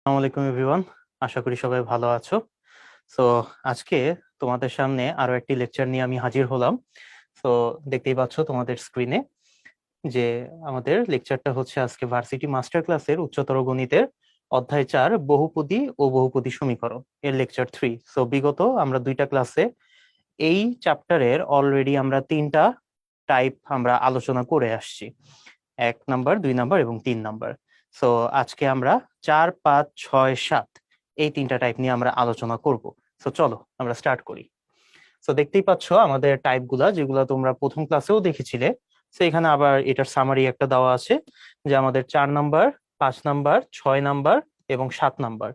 আসসালামু আলাইকুম এভরিওয়ান। আশা করি সবাই ভালো আছো। সো আজকে তোমাদের সামনে আরো একটি লেকচার নিয়ে আমি হাজির হলাম। সো দেখতেই পাচ্ছ তোমাদের স্ক্রিনে যে আমাদের লেকচারটা হচ্ছে আজকে ভার্সিটি মাস্টার ক্লাসের উচ্চতর গণিতের অধ্যায় 4 বহুপদী ও বহুপদী সমীকরণ এর লেকচার 3। সো বিগত আমরা দুইটা ক্লাসে এই চ্যাপ্টারের অলরেডি আমরা তিনটা টাইপ আমরা আলোচনা করে আসছি, 1 নাম্বার, 2 নাম্বার এবং 3 নাম্বার। সো আজকে আমরা 4, 5, 6, 7 এই তিনটা টাইপ নিয়ে আমরা আলোচনা করব। সো চলো আমরা স্টার্ট করি। সো দেখতেই পাচ্ছ আমাদের টাইপ গুলা, যেগুলো তোমরা প্রথম ক্লাসেও দেখেছিলে। সো এখানে আবার এটার সামারি একটা দেওয়া আছে যে আমাদের 4 নাম্বার, 5 নাম্বার, 6 নাম্বার এবং 7 নাম্বার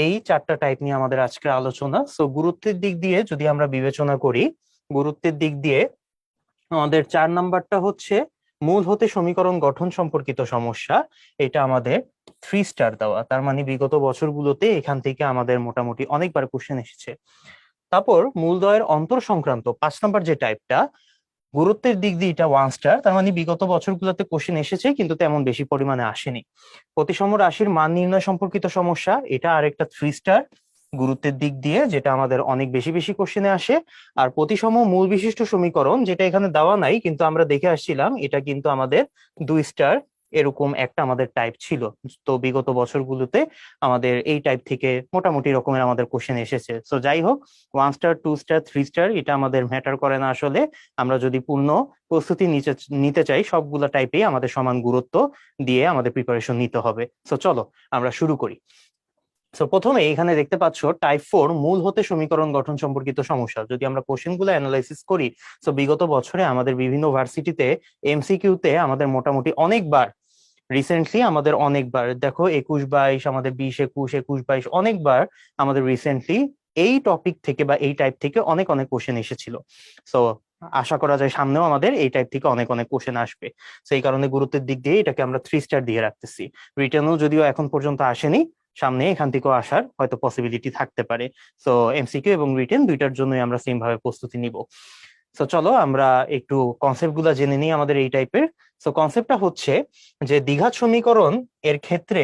এই চারটা টাইপ নিয়ে আমাদের আজকের আলোচনা। সো গুরুত্বের দিক দিয়ে যদি আমরা বিবেচনা করি, গুরুত্বের দিক দিয়ে আমাদের 4 নাম্বারটা হচ্ছে মূল হতে সমীকরণ গঠন সম্পর্কিত সমস্যা। এটা আমাদের 3 স্টার দেওয়া, তার মানে বিগত বছরগুলোতে এখান থেকে আমাদের মোটামুটি অনেকবার কোশ্চেন এসেছে। তারপর মূলদ্বয়ের অন্তর সংক্রান্ত 5 নাম্বার যে টাইপটা, গুরুত্বের দিক দিয়ে এটা 1 স্টার, তার মানে বিগত বছরগুলোতে কোশ্চেন এসেছে কিন্তু তেমন বেশি পরিমাণে আসেনি। প্রতিসম রাশির মান নির্ণয় সম্পর্কিত সমস্যা, এটা আরেকটা 3 স্টার গুরুত্বের দিক দিয়ে, যেটা আমাদের অনেক বেশি বেশি কোশ্চেনে আসে। আর প্রতিসম মূল বিশিষ্ট সমীকরণ, যেটা এখানে দেওয়া নাই কিন্তু আমরা দেখে আসছিলাম, এটা কিন্তু আমাদের 2 স্টার এরকম একটা আমাদের টাইপ ছিল। তো বিগত বছরগুলোতে আমাদের এই টাইপ থেকে মোটামুটি রকমের আমাদের কোশ্চেন এসেছে। তো যাই হোক, 1 স্টার, 2 স্টার, 3 স্টার এটা আমাদের ম্যাটার করে না আসলে। আমরা যদি পূর্ণ প্রস্তুতি নিতে চাই, সবগুলা টাইপেই আমাদের সমান গুরুত্ব দিয়ে আমাদের প্রিপারেশন নিতে হবে। তো চলো আমরা শুরু করি। তো প্রথমে এখানে দেখতে পাচ্ছ টাইপ 4 মূল হতে সমীকরণ গঠন সম্পর্কিত সমস্যা। যদি আমরা কোশ্চেন গুলো অ্যানালাইসিস করি, তো বিগত বছরে আমাদের বিভিন্ন ভার্সিটিতে এমসিকিউতে আমাদের মোটামুটি অনেকবার, রিসেন্টলি আমাদের অনেকবার, দেখো 21-22, আমাদের 20-21, 21-22 অনেকবার আমাদের রিসেন্টলি এই টপিক থেকে বা এই টাইপ থেকে অনেক অনেক কোশ্চেন এসেছিল। সো আশা করা যায় সামনেও আমাদের এই টাইপ থেকে অনেক অনেক কোশ্চেন আসবে। সেই কারণে গুরুত্বের দিক দিয়ে এটাকে আমরা 3 স্টার দিয়ে রাখতেছি। রিটেনও যদিও এখন পর্যন্ত আসেনি, সামনে এখান থেকেও আসার হয়তো পসিবিলিটি থাকতে পারে। সো এমসিকিউ এবং রিটেন দুইটার জন্যই আমরা সেম ভাবে প্রস্তুতি নিব। সো চলো আমরা একটু কনসেপ্ট গুলা জেনে নিই আমাদের এই টাইপের। সো কনসেপ্টটা হচ্ছে যে দ্বিঘাত সমীকরণ এর ক্ষেত্রে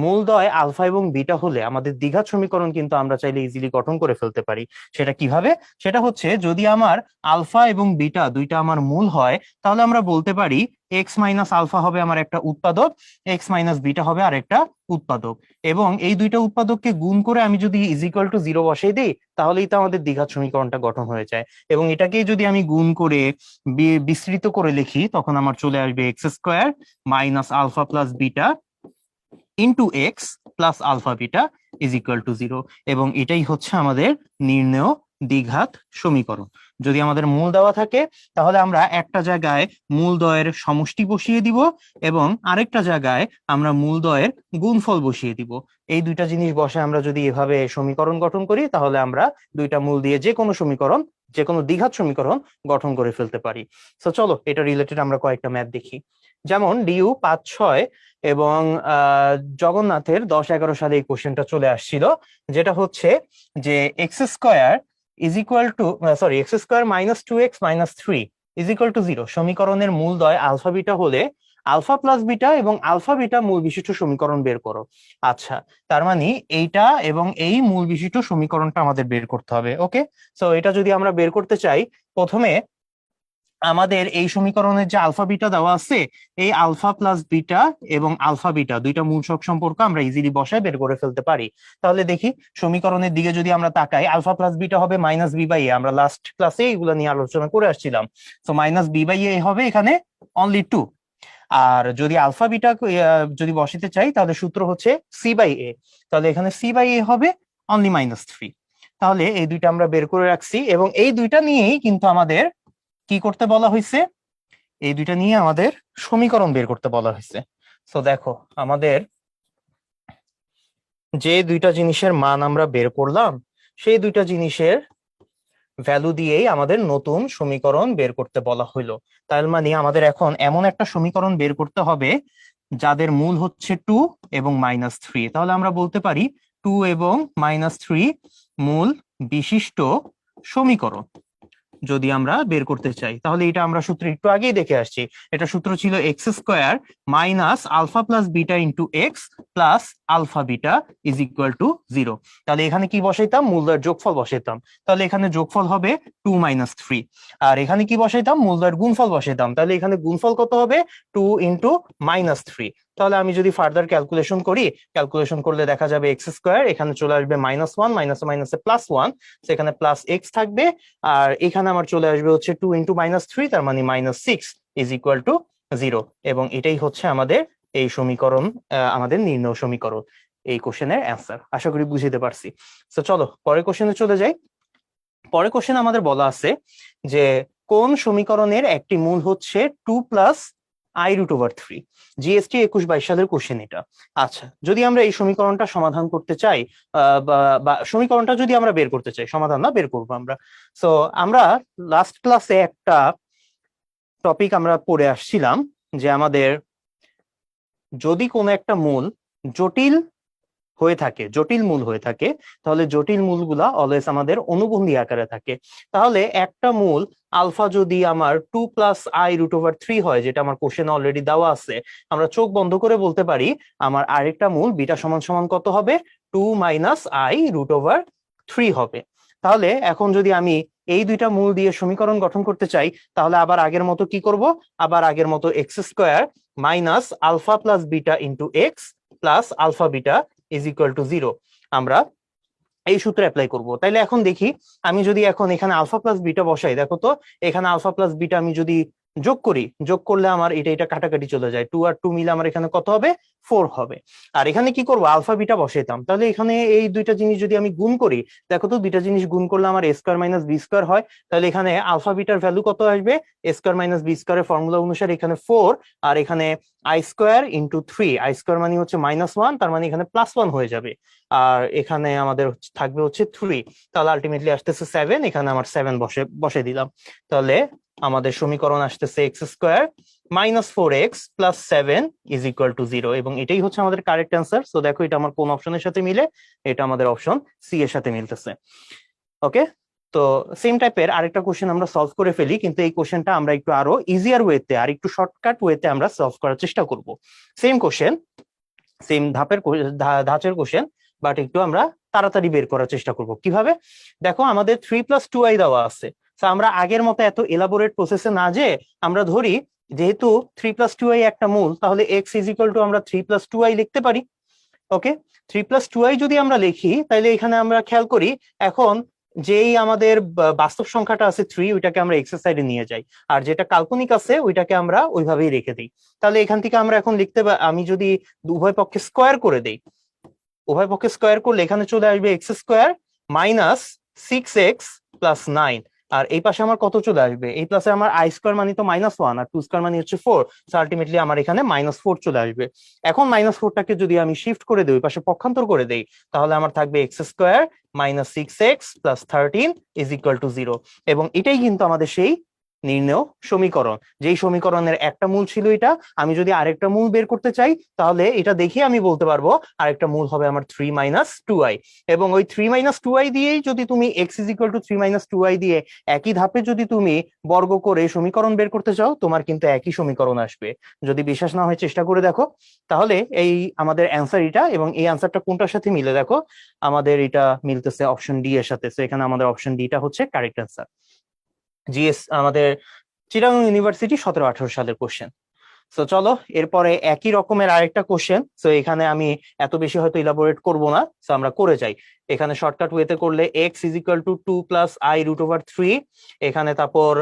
মূলদ্বয় আলফা এবং বিটা হলে আমাদের দ্বিঘাত সমীকরণ কিন্তু আমরা চাইলে ইজিলি গঠন করে ফেলতে পারি। সেটা কিভাবে? সেটা হচ্ছে যদি আমার আলফা এবং বিটা দুইটা আমার মূল হয়, তাহলে আমরা বলতে পারি এক্স মাইনাস আলফা হবে আমার একটা উৎপাদক, এক্স মাইনাস বিটা হবে আরেকটা উৎপাদক, এবং এই দুইটা উৎপাদককে গুণ করে আমি যদি ইজ ইকুয়াল টু 0 বসাই দিই, তাহলেই তো আমাদের দ্বিঘাত সমীকরণটা গঠন হয়ে যায়। এবং এটাকেই যদি আমি গুণ করে বিস্তৃত করে লিখি, তখন আমার চলে আসবে x square minus alpha plus beta into x plus alpha beta is equal to 0। এবং এটাই হচ্ছে আমাদের নির্ণেয় দ্বিঘাত সমীকরণ। যদি আমাদের মূল দেওয়া থাকে, তাহলে আমরা একটা জায়গায় মূলদ্বয়ের সমষ্টি বসিয়ে দিব এবং আরেকটা জায়গায় আমরা মূলদ্বয়ের গুণফল বসিয়ে দিব। এই দুইটা জিনিস বসে আমরা যদি এভাবে সমীকরণ গঠন করি, তাহলে আমরা দুইটা মূল দিয়ে যে কোনো সমীকরণ, যে কোনো দ্বিঘাত সমীকরণ গঠন করে ফেলতে পারি। তো চলো এটা রিলেটেড আমরা কয়েকটা ম্যাথ দেখি। যেমন ডিউ 5-6 এবং জগন্নাথের 10-11 সালে এই কোশ্চেনটা চলে আসছিল, যেটা হচ্ছে যে x square is equal two, sorry, x square minus 2x minus 3 is equal to 0 সমীকরণের মূলদ্বয় আলফা বিটা হলে আলফা প্লাস বিটা এবং আলফা বিটা মূল বিশিষ্ট সমীকরণ বের করো। আচ্ছা, তার মানে এইটা এবং এই মূল বিশিষ্ট সমীকরণটা আমাদের বের করতে হবে। ওকে, সো এটা যদি আমরা বের করতে চাই, প্রথমে আমাদের এই সমীকরণের যে আলফা বিটা দেওয়া আছে, এই আলফা প্লাস বিটা এবং আলফা বিটা দুইটা মূল সহগ সম্পর্ক আমরা ইজিলি বসায় বের করে ফেলতে পারি। তাহলে দেখি সমীকরণের দিকে যদি আমরা তাকাই, আলফা প্লাস বিটা হবে মাইনাস বি বাই এ, আমরা লাস্ট ক্লাসে এগুলো নিয়ে আলোচনা করে আসছিলাম। তো মাইনাস বি বাই এ হবে এখানে অনলি 2। আর যদি আলফা বিটা যদি বসাতে চাই, তাহলে সূত্র হচ্ছে সি বাই এ, তাহলে এখানে সি বাই এ হবে অনলি -3। তাহলে এই দুইটা আমরা বের করে রাখছি এবং এই দুইটা নিয়েই কিন্তু আমাদের কি করতে বলা হয়েছে, এই দুইটা নিয়ে আমাদের সমীকরণ বের করতে বলা হয়েছে। তো দেখো আমাদের যে দুইটা জিনিসের মান আমরা বের করলাম, সেই দুইটা জিনিসের ভ্যালু দিয়েই আমাদের নতুন সমীকরণ বের করতে বলা হইলো। তার মানে আমাদের এখন এমন একটা সমীকরণ বের করতে হবে যাদের মূল হচ্ছে 2 এবং -3। তাহলে আমরা বলতে পারি 2 এবং -3 মূল বিশিষ্ট সমীকরণ। যদি আমরা বের করতে চাই, তাহলে এটা আমরা সূত্র একটু আগেই দেখে আসছি। এটা সূত্র ছিল x square minus alpha plus beta into x plus alpha beta is equal to 0। তাহলে এখানে কি বসাইতাম, মূলদ্বয়ের যোগফল বসাইতাম। তাহলে এখানে যোগফল হবে 2 - 3, আর এখানে কি বসাইতাম, মূলদ্বয়ের গুণফল বসাইতাম। তাহলে এখানে গুণফল কত হবে, 2 × -3। তাহলে আমি যদি ফার্দার ক্যালকুলেশন করি, ক্যালকুলেশন করলে দেখা যাবে এক্স স্কোয়ার এখানে চলে আসবে -1, মাইনাসে মাইনাসে +1, সেখানে প্লাস এক্স থাকবে। আর এখানে আমার চলে আসবে হচ্ছে 2 × -3, তার মানে -6 ইজ ইকুয়াল টু 0। এবং এটাই হচ্ছে আমাদের এই সমীকরণ, আমাদের নির্ণয় সমীকরণ, এই কোশ্চেনের অ্যান্সার। আশা করি বুঝতে পারছি। তো চলো পরের কোশ্চেনে চলে যাই। পরের কোশ্চেন আমাদের বলা আছে যে কোন সমীকরণের একটি মূল হচ্ছে 2 + i√3। জিএসটি 21-22 সালের কোশ্চেন এটা। আচ্ছা, যদি আমরা এই সমীকরণটা সমাধান করতে চাই, বা সমীকরণটা যদি আমরা বের করতে চাই, সমাধান না বের করবো আমরা। সো আমরা লাস্ট ক্লাসে একটা টপিক আমরা পড়ে আসছিলাম যে আমাদের যদি কোনো একটা মূল জটিল হয়ে থাকে, জটিল মূল হয়ে থাকে, তাহলে জটিল মূলগুলা অলওয়েজ আমাদের অনুবন্ধী আকারে থাকে। তাহলে একটা মূল আলফা যদি আমার 2 + i√3 হয়, যেটা আমার কোশ্চেন অলরেডি দেওয়া আছে, আমরা চোখ বন্ধ করে বলতে পারি আমার আরেকটা মূল বিটা সমান সমান কত হবে, 2 - i√3 হবে। তাহলে এখন যদি আমি এই দুইটা মূল দিয়ে সমীকরণ গঠন করতে চাই, তাহলে আবার আগের মতো কি করব, আবার আগের মতো x square minus alpha plus beta into x plus alpha beta is equal to 0 আমরা এই সূত্র অ্যাপ্লাই করব। তাইলে এখন দেখি, আমি যদি এখন এখানে আলফা প্লাস বিটা বসাই, দেখো তো এখানে আলফা প্লাস বিটা আমি যদি যোগ করি, যোগ করলে আমার এটা কাটাকাটি চলে যায়, 2 আর 2 মিলে আমার এখানে কত হবে, 4 হবে। আর এখানে কি করব, আলফা বিটা বসাইতাম। তাহলে এখানে এই দুইটা জিনিস যদি আমি গুণ করি, দেখো তো দুইটা জিনিস গুণ করলে আমার a² - b² হয়। তাহলে এখানে আলফা বিটার ভ্যালু কত আসবে, a² - b² এর ফর্মুলা অনুসারে এখানে 4, আর এখানে i² × 3, i² মানে হচ্ছে -1, তার মানে এখানে +1 হয়ে যাবে। আর এখানে আমাদের থাকবে হচ্ছে 3, তাহলে আলটিমেটলি আসতেছে 7, এখানে আমার 7 বসে দিলাম। তাহলে আমাদের সমীকরণ আসতেছে x² - 4x + 7 is equal to 0, এবং এটাই হচ্ছে আমাদের কারেক্ট অ্যান্সার। সো দেখো এটা আমার কোন অপশনের সাথে মিলে, এটা আমাদের অপশন সি এর সাথে মিলতেছে। ওকে, তো সেম টাইপের আরেকটা কোশ্চেন আমরা সলভ করে ফেলি, কিন্তু এই কোশ্চেনটা আমরা একটু আরো ইজিয়ার ওয়েতে, আর একটু শর্টকাট ওয়েতে আমরা সলভ করার চেষ্টা করব। সেম কোশ্চেন, সেম ধাঁচের কোশ্চেন, বাট একটু আমরা তাড়াতাড়ি বের করার চেষ্টা করব। কিভাবে, দেখো আমাদের 3 + 2i দেওয়া আছে। আমরা আগের মতো এত এলাবোরেট প্রসেসে না যে, আমরা ধরি যেহেতু 3 + 2i একটা মূল, তাহলে x ইজ ইকুয়াল টু আমরা 3 + 2i লিখতে পারি। ওকে, 3 + 2i যদি আমরা লিখি, তাহলে এখানে আমরা খেয়াল করি, এখন যেই আমাদের বাস্তব সংখ্যাটা আছে 3, ওইটাকে আমরা এক্স এর সাইডে নিয়ে যাই, আর যেটা কাল্পনিক আছে ওইটাকে আমরা ওইভাবেই রেখে দিই। তাহলে এখান থেকে আমরা এখন আমি যদি উভয় পক্ষে স্কোয়ার করে দেই, উভয় পক্ষে স্কোয়ার করলে এখানে চলে আসবে x² - 6x + 9, আর এই পাশে আমার কত চলে আসবে, এই প্লাসে আমার i² মানে তো -1, আর 2² মানে হচ্ছে 4, সো আলটিমেটলি আমার এখানে -4 চলে আসবে। এখন -4টাকে যদি আমি শিফট করে দিই, ওই পাশে পক্ষান্তর করে দেই, তাহলে আমার থাকবে x² - 6x + 13 is equal to 0। এবং এটাই কিন্তু আমাদের সেই নির্ণেয় সমীকরণ, যেই সমীকরণের একটা মূল ছিল এটা, আমি যদি আরেকটা মূল বের করতে চাই, তাহলে এটা দেখে আমি বলতে পারবো আরেকটা মূল হবে আমার 3 - 2i, এবং ওই 3 - 2i দিয়েই যদি তুমি x is equal to 3 - 2i দিয়ে একই ধাপে যদি তুমি বর্গ করে সমীকরণ বের করতে চাও, তোমার কিন্তু একই সমীকরণ আসবে। যদি বিশ্বাস না হয় চেষ্টা করে দেখো। তাহলে এই আমাদের অ্যান্সার এটা, এবং এই অ্যান্সারটা কোনটার সাথে মিলে, দেখো আমাদের এটা মিলতেছে অপশন ডি এর সাথে। তো এখানে আমাদের অপশন ডিটা হচ্ছে কারেক্ট অ্যান্সার। জিএস আমাদের চিটাগং ইউনিভার্সিটি 17-18 সালের কোশ্চেন। তো চলো এরপরে একই রকমের আরেকটা কোশ্চেন। তো এখানে আমি এত বেশি হয়তো ইলাবোরেট করব না, তো আমরা করে যাই। এখানে শর্টকাট ওয়েতে করলে x is equal two 2 + i√3, এখানে তারপর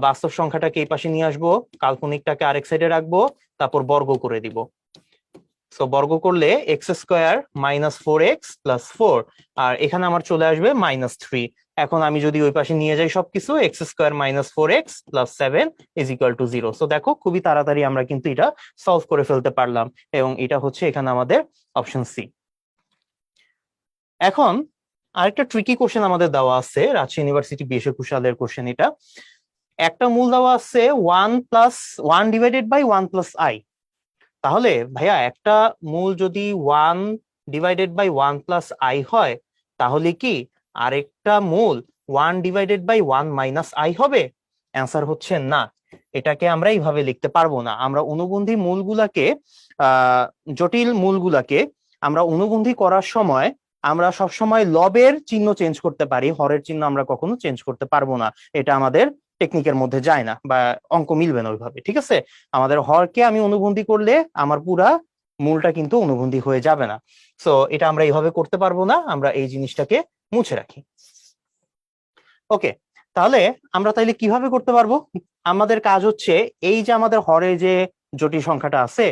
বাস্তব সংখ্যাটাকে এই পাশে নিয়ে আসবো, কাল্পনিকটাকে আরেক সাইডে রাখবো, তারপর বর্গ করে দিব। সো বর্গ করলে x² - 4x + 4, আর এখানে আমার চলে আসবে -3। এখন আমি যদি ওই পাশে নিয়ে যাই সবকিছু, x² - 4x + 7 is equal to 0। So দেখো খুবই তাড়াতাড়ি আমরা কিন্তু এটা সলভ করে ফেলতে পারলাম, এবং এটা হচ্ছে এখানে আমাদের অপশন সি। এখন আরেকটা ট্রিকি কোশ্চেন আমাদের দেওয়া আছে, রাজশাহী ইউনিভার্সিটি 2021 সালের কোশ্চেন এটা। একটা মূল দেওয়া আছে 1 + 1 / 1 + i। তাহলে ভাইয়া একটা মূল যদি 1 / 1 + i হয়, তাহলে কি আরেকটা মূল 1/1 - i অ্যান্সার হচ্ছে না। এটাকে আমরা এইভাবে লিখতে পারবো না। আমরা অনুবন্ধী মূলগুলাকে জটিল মূলগুলাকে আমরা অনুবন্ধী করার সময় আমরা সবসময় লবের চিহ্ন চেঞ্জ করতে পারি, হরের চিহ্ন আমরা কখনো চেঞ্জ করতে পারবো না। এটা আমাদের টেকনিকের মধ্যে যায় না বা অঙ্ক মিলবে না ওইভাবে, ঠিক আছে? আমাদের হরকে আমি অনুবন্ধী করলে আমার পুরা মূলটা কিন্তু অনুবন্ধী হয়ে যাবে না। সো এটা আমরা এইভাবে করতে পারবো না, আমরা এই জিনিসটাকে মুছে রাখি। ওকে, তাহলে আমরা তাইলে কিভাবে করতে পারবো? আমাদের কাজ হচ্ছে এই যে আমাদের হরে যে জটিল সংখ্যাটা আছে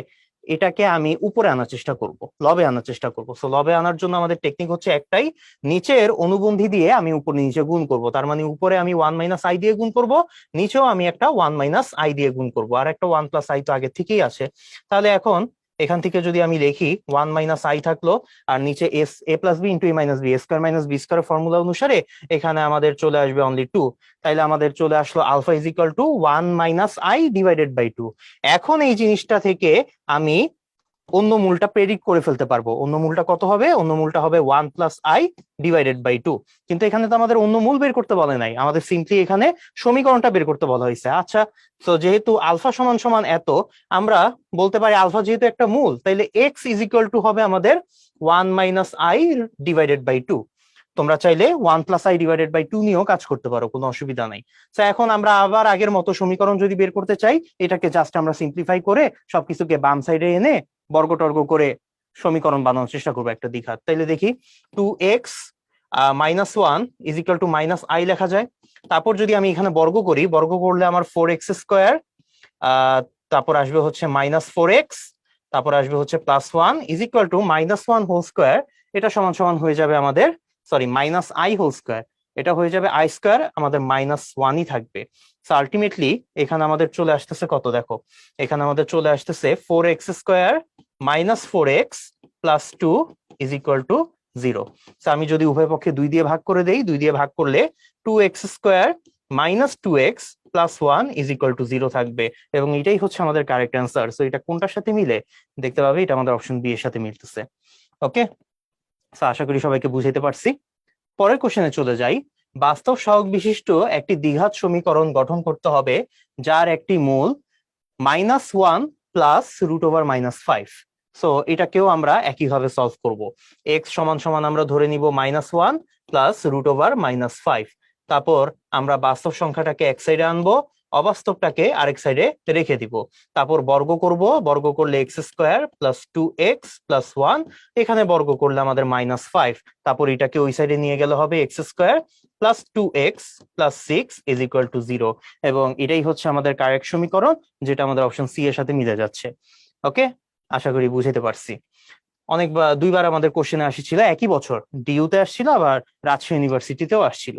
এটাকে আমি উপরে আনার চেষ্টা করব, লবে আনার চেষ্টা করব। সো লবে আনার জন্য আমাদের টেকনিক হচ্ছে একটাই, নিচের অনুবন্ধী দিয়ে আমি উপরে নিচে গুণ করব। তার মানে উপরে আমি 1 - i দিয়ে গুণ করব, নিচেও আমি একটা 1 - i দিয়ে গুণ করব, আর একটা 1 + i তো আগে থেকেই আছে। তাহলে এখন এখান থেকে যদি আমি লিখি 1 - i থাকলো, আর নিচে S a + b × a - b, a² - b² formula অনুসারে এখানে আমাদের চলে আসবে অনলি 2। তাইলে আমাদের চলে আসলো alpha is equal two 1 - i/2। এখন এই জিনিসটা থেকে আমি অন্য মূলটা প্রেডিক্ট করে ফেলতে পারবো। অন্য মূলটা কত হবে? অন্য মূলটা হবে 1 + i/2। কিন্তু এখানে তো আমাদের অন্য মূল বের করতে বলে নাই, আমাদের সিম্পলি এখানে সমীকরণটা বের করতে বলা হয়েছে। আচ্ছা, তো যেহেতু আলফা সমান সমান এত, আমরা বলতে পারি আলফা যেহেতু একটা মূল, তাইলে এক্স ইজ ইকুয়াল টু হবে আমাদের 1 - i/2। তোমরা চাইলে 1 + i/2 নিয়েও কাজ করতে পারো, কোনো অসুবিধা নাই। তো এখন আমরা আবার আগের মতো সমীকরণ যদি বের করতে চাই, এটাকে জাস্ট আমরা সিম্পলিফাই করে সবকিছুকে বাম সাইডে এনে বর্গ টর্গ করে সমীকরণ বানানোর চেষ্টা করবো একটা দ্বিঘাত। তাইলে দেখি 2x - 1 is equal two -i লেখা যায়। তারপর যদি আমি এখানে বর্গ করি, বর্গ করলে আমার 4x², তারপর আসবে হচ্ছে -4x, তারপর আসবে হচ্ছে +1 ইজ ইকুয়াল টু -1² এটা সমান সমান হয়ে যাবে আমাদের, সরি -i², এটা হয়ে যাবে i², আমাদের -1ই থাকবে। সো আলটিমেটলি এখানে আমাদের চলে আসতেছে কত দেখো, এখানে আমাদের চলে আসতেছে 4x² - 4x + 2 is equal to 0। So আমি যদি উভয় পক্ষে 2 দিয়ে ভাগ করে দেই, 2 দিয়ে ভাগ করলে 2x² - 2x + 1 is equal to 0 থাকবে, এবং এটাই হচ্ছে আমাদের কারেক্ট অ্যান্সার। সো এটা কোনটার সাথে মিলে? দেখতে পাবে এটা আমাদের অপশন বি এর সাথে মিলতেছে। ওকে, সো আশা করি সবাইকে বুঝাইতে পারছি। পরের কোশ্চেনে চলে যাই। বাস্তব সহগ বিশিষ্ট একটি দ্বিঘাত সমীকরণ গঠন করতে হবে যার একটি মূল -1 প্লাস √5। সো এটাকেও আমরা একইভাবে সলভ করব। এক্স সমান সমান আমরা ধরে নিব -1 প্লাস √5। তারপর আমরা বাস্তব সংখ্যাটাকে এক সাইডে আনবো, অবাস্তবটাকে আরেক সাইডে রেখে দিব। তারপর বর্গ করব, বর্গ করলে x² + 2x + 1, এখানে বর্গ করলে আমাদের -5। তারপর এটাকে ওই সাইডে নিয়ে গেলে হবে x² + 2x + 6 is equal to 0, এবং এটাই হচ্ছে আমাদের কারেক্ট সমীকরণ, যেটা আমাদের অপশন সি এর সাথে মিলে যাচ্ছে। ওকে, আশা করি বুঝাতে পারছি। অনেকবার, দুইবার আমাদের কোশ্চেনে আসছিল, একই বছর ডিইউতে আসছিল, আবার রাজশাহী ইউনিভার্সিটিতেও আসছিল।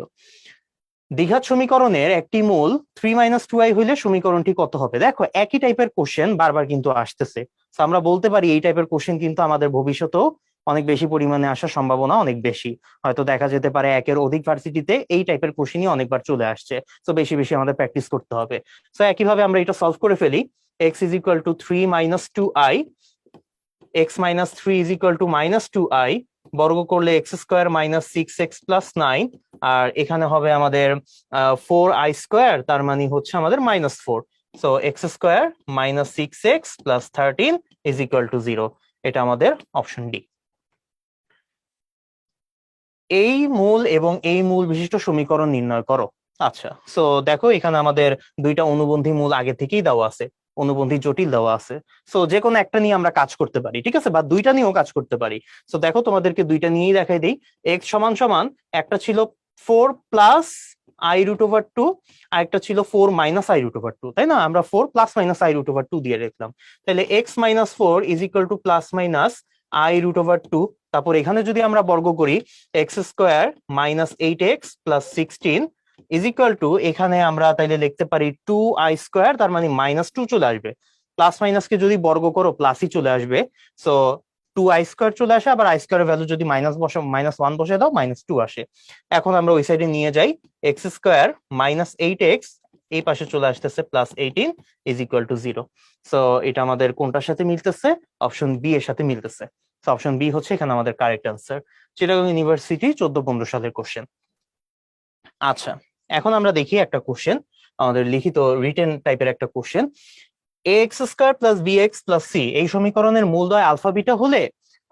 দ্বিঘাত সমীকরণের একটি মূল 3 - 2i হইলে সমীকরণটি কত হবে? দেখো একই টাইপের কোশ্চেন বারবার কিন্তু আসতেছে। আমরা বলতে পারি এই টাইপের কোশ্চেন কিন্তু আমাদের ভবিষ্যতেও অনেক বেশি পরিমাণে আসার সম্ভাবনা অনেক বেশি। হয়তো দেখা যেতে পারে একের অধিক ভার্সিটিতে এই টাইপের কোশ্চেনই অনেকবার চলে আসছে। তো বেশি বেশি আমাদের প্র্যাকটিস করতে হবে। তো একইভাবে আমরা এটা সলভ করে ফেলি। x is equal to 3 - 2i, x - 3 is equal two -2i, বর্গ করলে x² - 6x + 9, আর এখানে হবে আমাদের 4i², তার মানে হচ্ছে আমাদের -4। So x² - 6x + 13 is equal to 0, এটা আমাদের অপশন ডি। এই মূল এবং এই মূল বিশিষ্ট সমীকরণ নির্ণয় করো। আচ্ছা, সো দেখো এখানে আমাদের দুইটা অনুবন্ধী মূল আগে থেকেই দেওয়া আছে, অনুবন্ধী জটিল দেওয়া আছে। সো যে কোনো একটা নিয়ে আমরা কাজ করতে পারি, ঠিক আছে, বা দুইটা নিয়েও কাজ করতে পারি। সো দেখো তোমাদেরকে দুইটা নিয়েই দেখাই দিই। এক্স সমান সমান একটা ছিল 4 + i√2, আর একটা ছিল 4 - i√2, তাই না? আমরা 4 ± i√2 দিয়ে রাখলাম। তাহলে x - 4 is equal two ± i√2। তারপর এখানে যদি আমরা বর্গ করি, x² - 8x + 16 is equal two, এখানে আমরা তাইলে লিখতে পারি 2i², তার মানে -2 চলে আসবে। প্লাস মাইনাসকে যদি বর্গ করো প্লাসই চলে আসবে। সো 2i² চলে আসে, আবার i² এর ভ্যালু যদি -1 বসে দাও -2 আসে। এখন আমরা ওই সাইডে নিয়ে যাই, x² - 8x এই পাশে চলে আসতেছে +18 ইজ ইকুয়াল টু 0। সো এটা আমাদের কোনটার সাথে মিলতেছে? অপশন বি এর সাথে মিলতেছে। সো অপশন বি হচ্ছে এখানে আমাদের কারেক্ট অ্যান্সার। চিটাগং ইউনিভার্সিটি 14-15 সালের কোশ্চেন। আচ্ছা, এখন আমরা দেখি একটা কোশ্চেন, আমাদের লিখিত রিটেন টাইপের একটা question. X square plus b x plus c এই সমীকরণের মূলদ্বয় আলফা বিটা হলে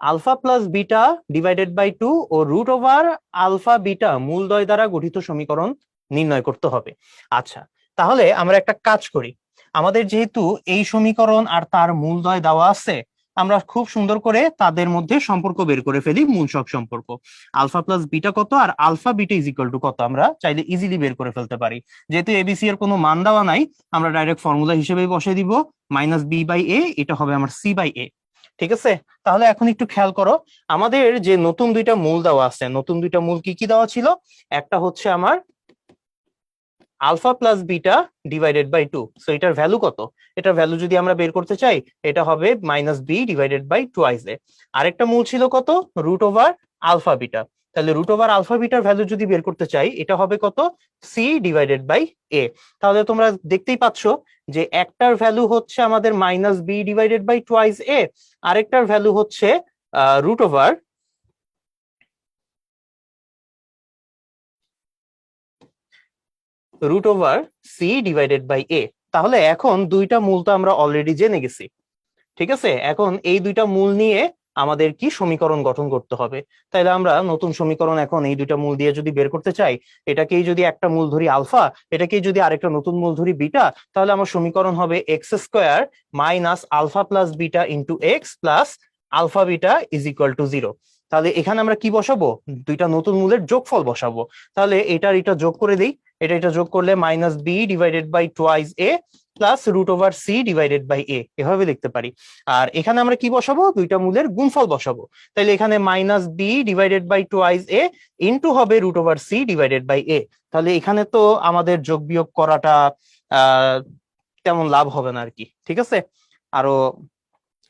alpha plus beta divided by 2 ও রুট ওভার আলফা বিটা মূলদ্বয় দ্বারা গঠিত সমীকরণ নির্ণয় করতে হবে। আচ্ছা, তাহলে আমরা একটা কাজ করি, আমাদের যেহেতু এই সমীকরণ আর তার মূলদ্বয় দেওয়া আছে, আমরা খুব সুন্দর করে তাদের মধ্যে সম্পর্ক বের করে ফেলি, মূলসক সম্পর্ক। আলফা প্লাস বিটা কত আর alpha beta is equal to কত আমরা চাইলে ইজিলি বের করে ফেলতে পারি। যেহেতু এবিসি এর কোনো মান দেওয়া নাই, আমরা ডাইরেক্ট ফর্মুলা হিসেবে বসিয়ে দিব মাইনাস বি বাই এ, এটা হবে আমার সি বাই এ। ঠিক আছে, তাহলে এখন একটু খেয়াল করো, আমাদের যে নতুন দুইটা মূল দেওয়া আছে, নতুন দুইটা মূল কি কি দেওয়া ছিল? একটা হচ্ছে আমার alpha plus beta divided by 2, so এটার ভ্যালু কত? এটার ভ্যালু যদি আমরা বের করতে চাই, এটা হবে minus b divided by twice a. আরেকটা মূল ছিল কত? Root over alpha beta. তাহলে রুট ওভার আলফা বিটার ভ্যালু যদি বের করতে চাই, এটা হবে কত? C divided by a. তাহলে তোমরা দেখতেই পাচ্ছ যে একটার ভ্যালু হচ্ছে আমাদের minus b divided by twice a, আরেকটার ভ্যালু হচ্ছে root over c divided by a. তাহলে এখন দুইটা মূল তো আমরা অলরেডি জেনে গেছি। ঠিক আছে, এখন এই দুইটা মূল নিয়ে আমাদের কি সমীকরণ গঠন করতে হবে। তাইলে আমরা নতুন সমীকরণ এখন এই দুইটা মূল দিয়ে যদি বের করতে চাই, এটাকেই যদি একটা মূল ধরি আলফা, এটাকেই যদি আরেকটা নতুন মূল ধরি বিটা, তাহলে আমার সমীকরণ হবে x square minus alpha plus beta into x plus alpha beta is equal to 0। তাহলে এখানে আমরা কি বসাবো? দুইটা নতুন মূলের যোগফল বসাবো। তাহলে এটা যোগ করে দিই, এটা যোগ করলে minus b divided by twice a plus root over c divided by a, এভাবে লিখতে পারি। আর এখানে আমরা কি বসাবো? দুইটা মূলের গুণফল বসাবো। তাইলে এখানে minus b divided by twice a into হবে root over c divided by a. তাহলে এখানে তো আমাদের যোগ বিয়োগ করাটা তেমন লাভ হবে না আর কি। ঠিক আছে, আরো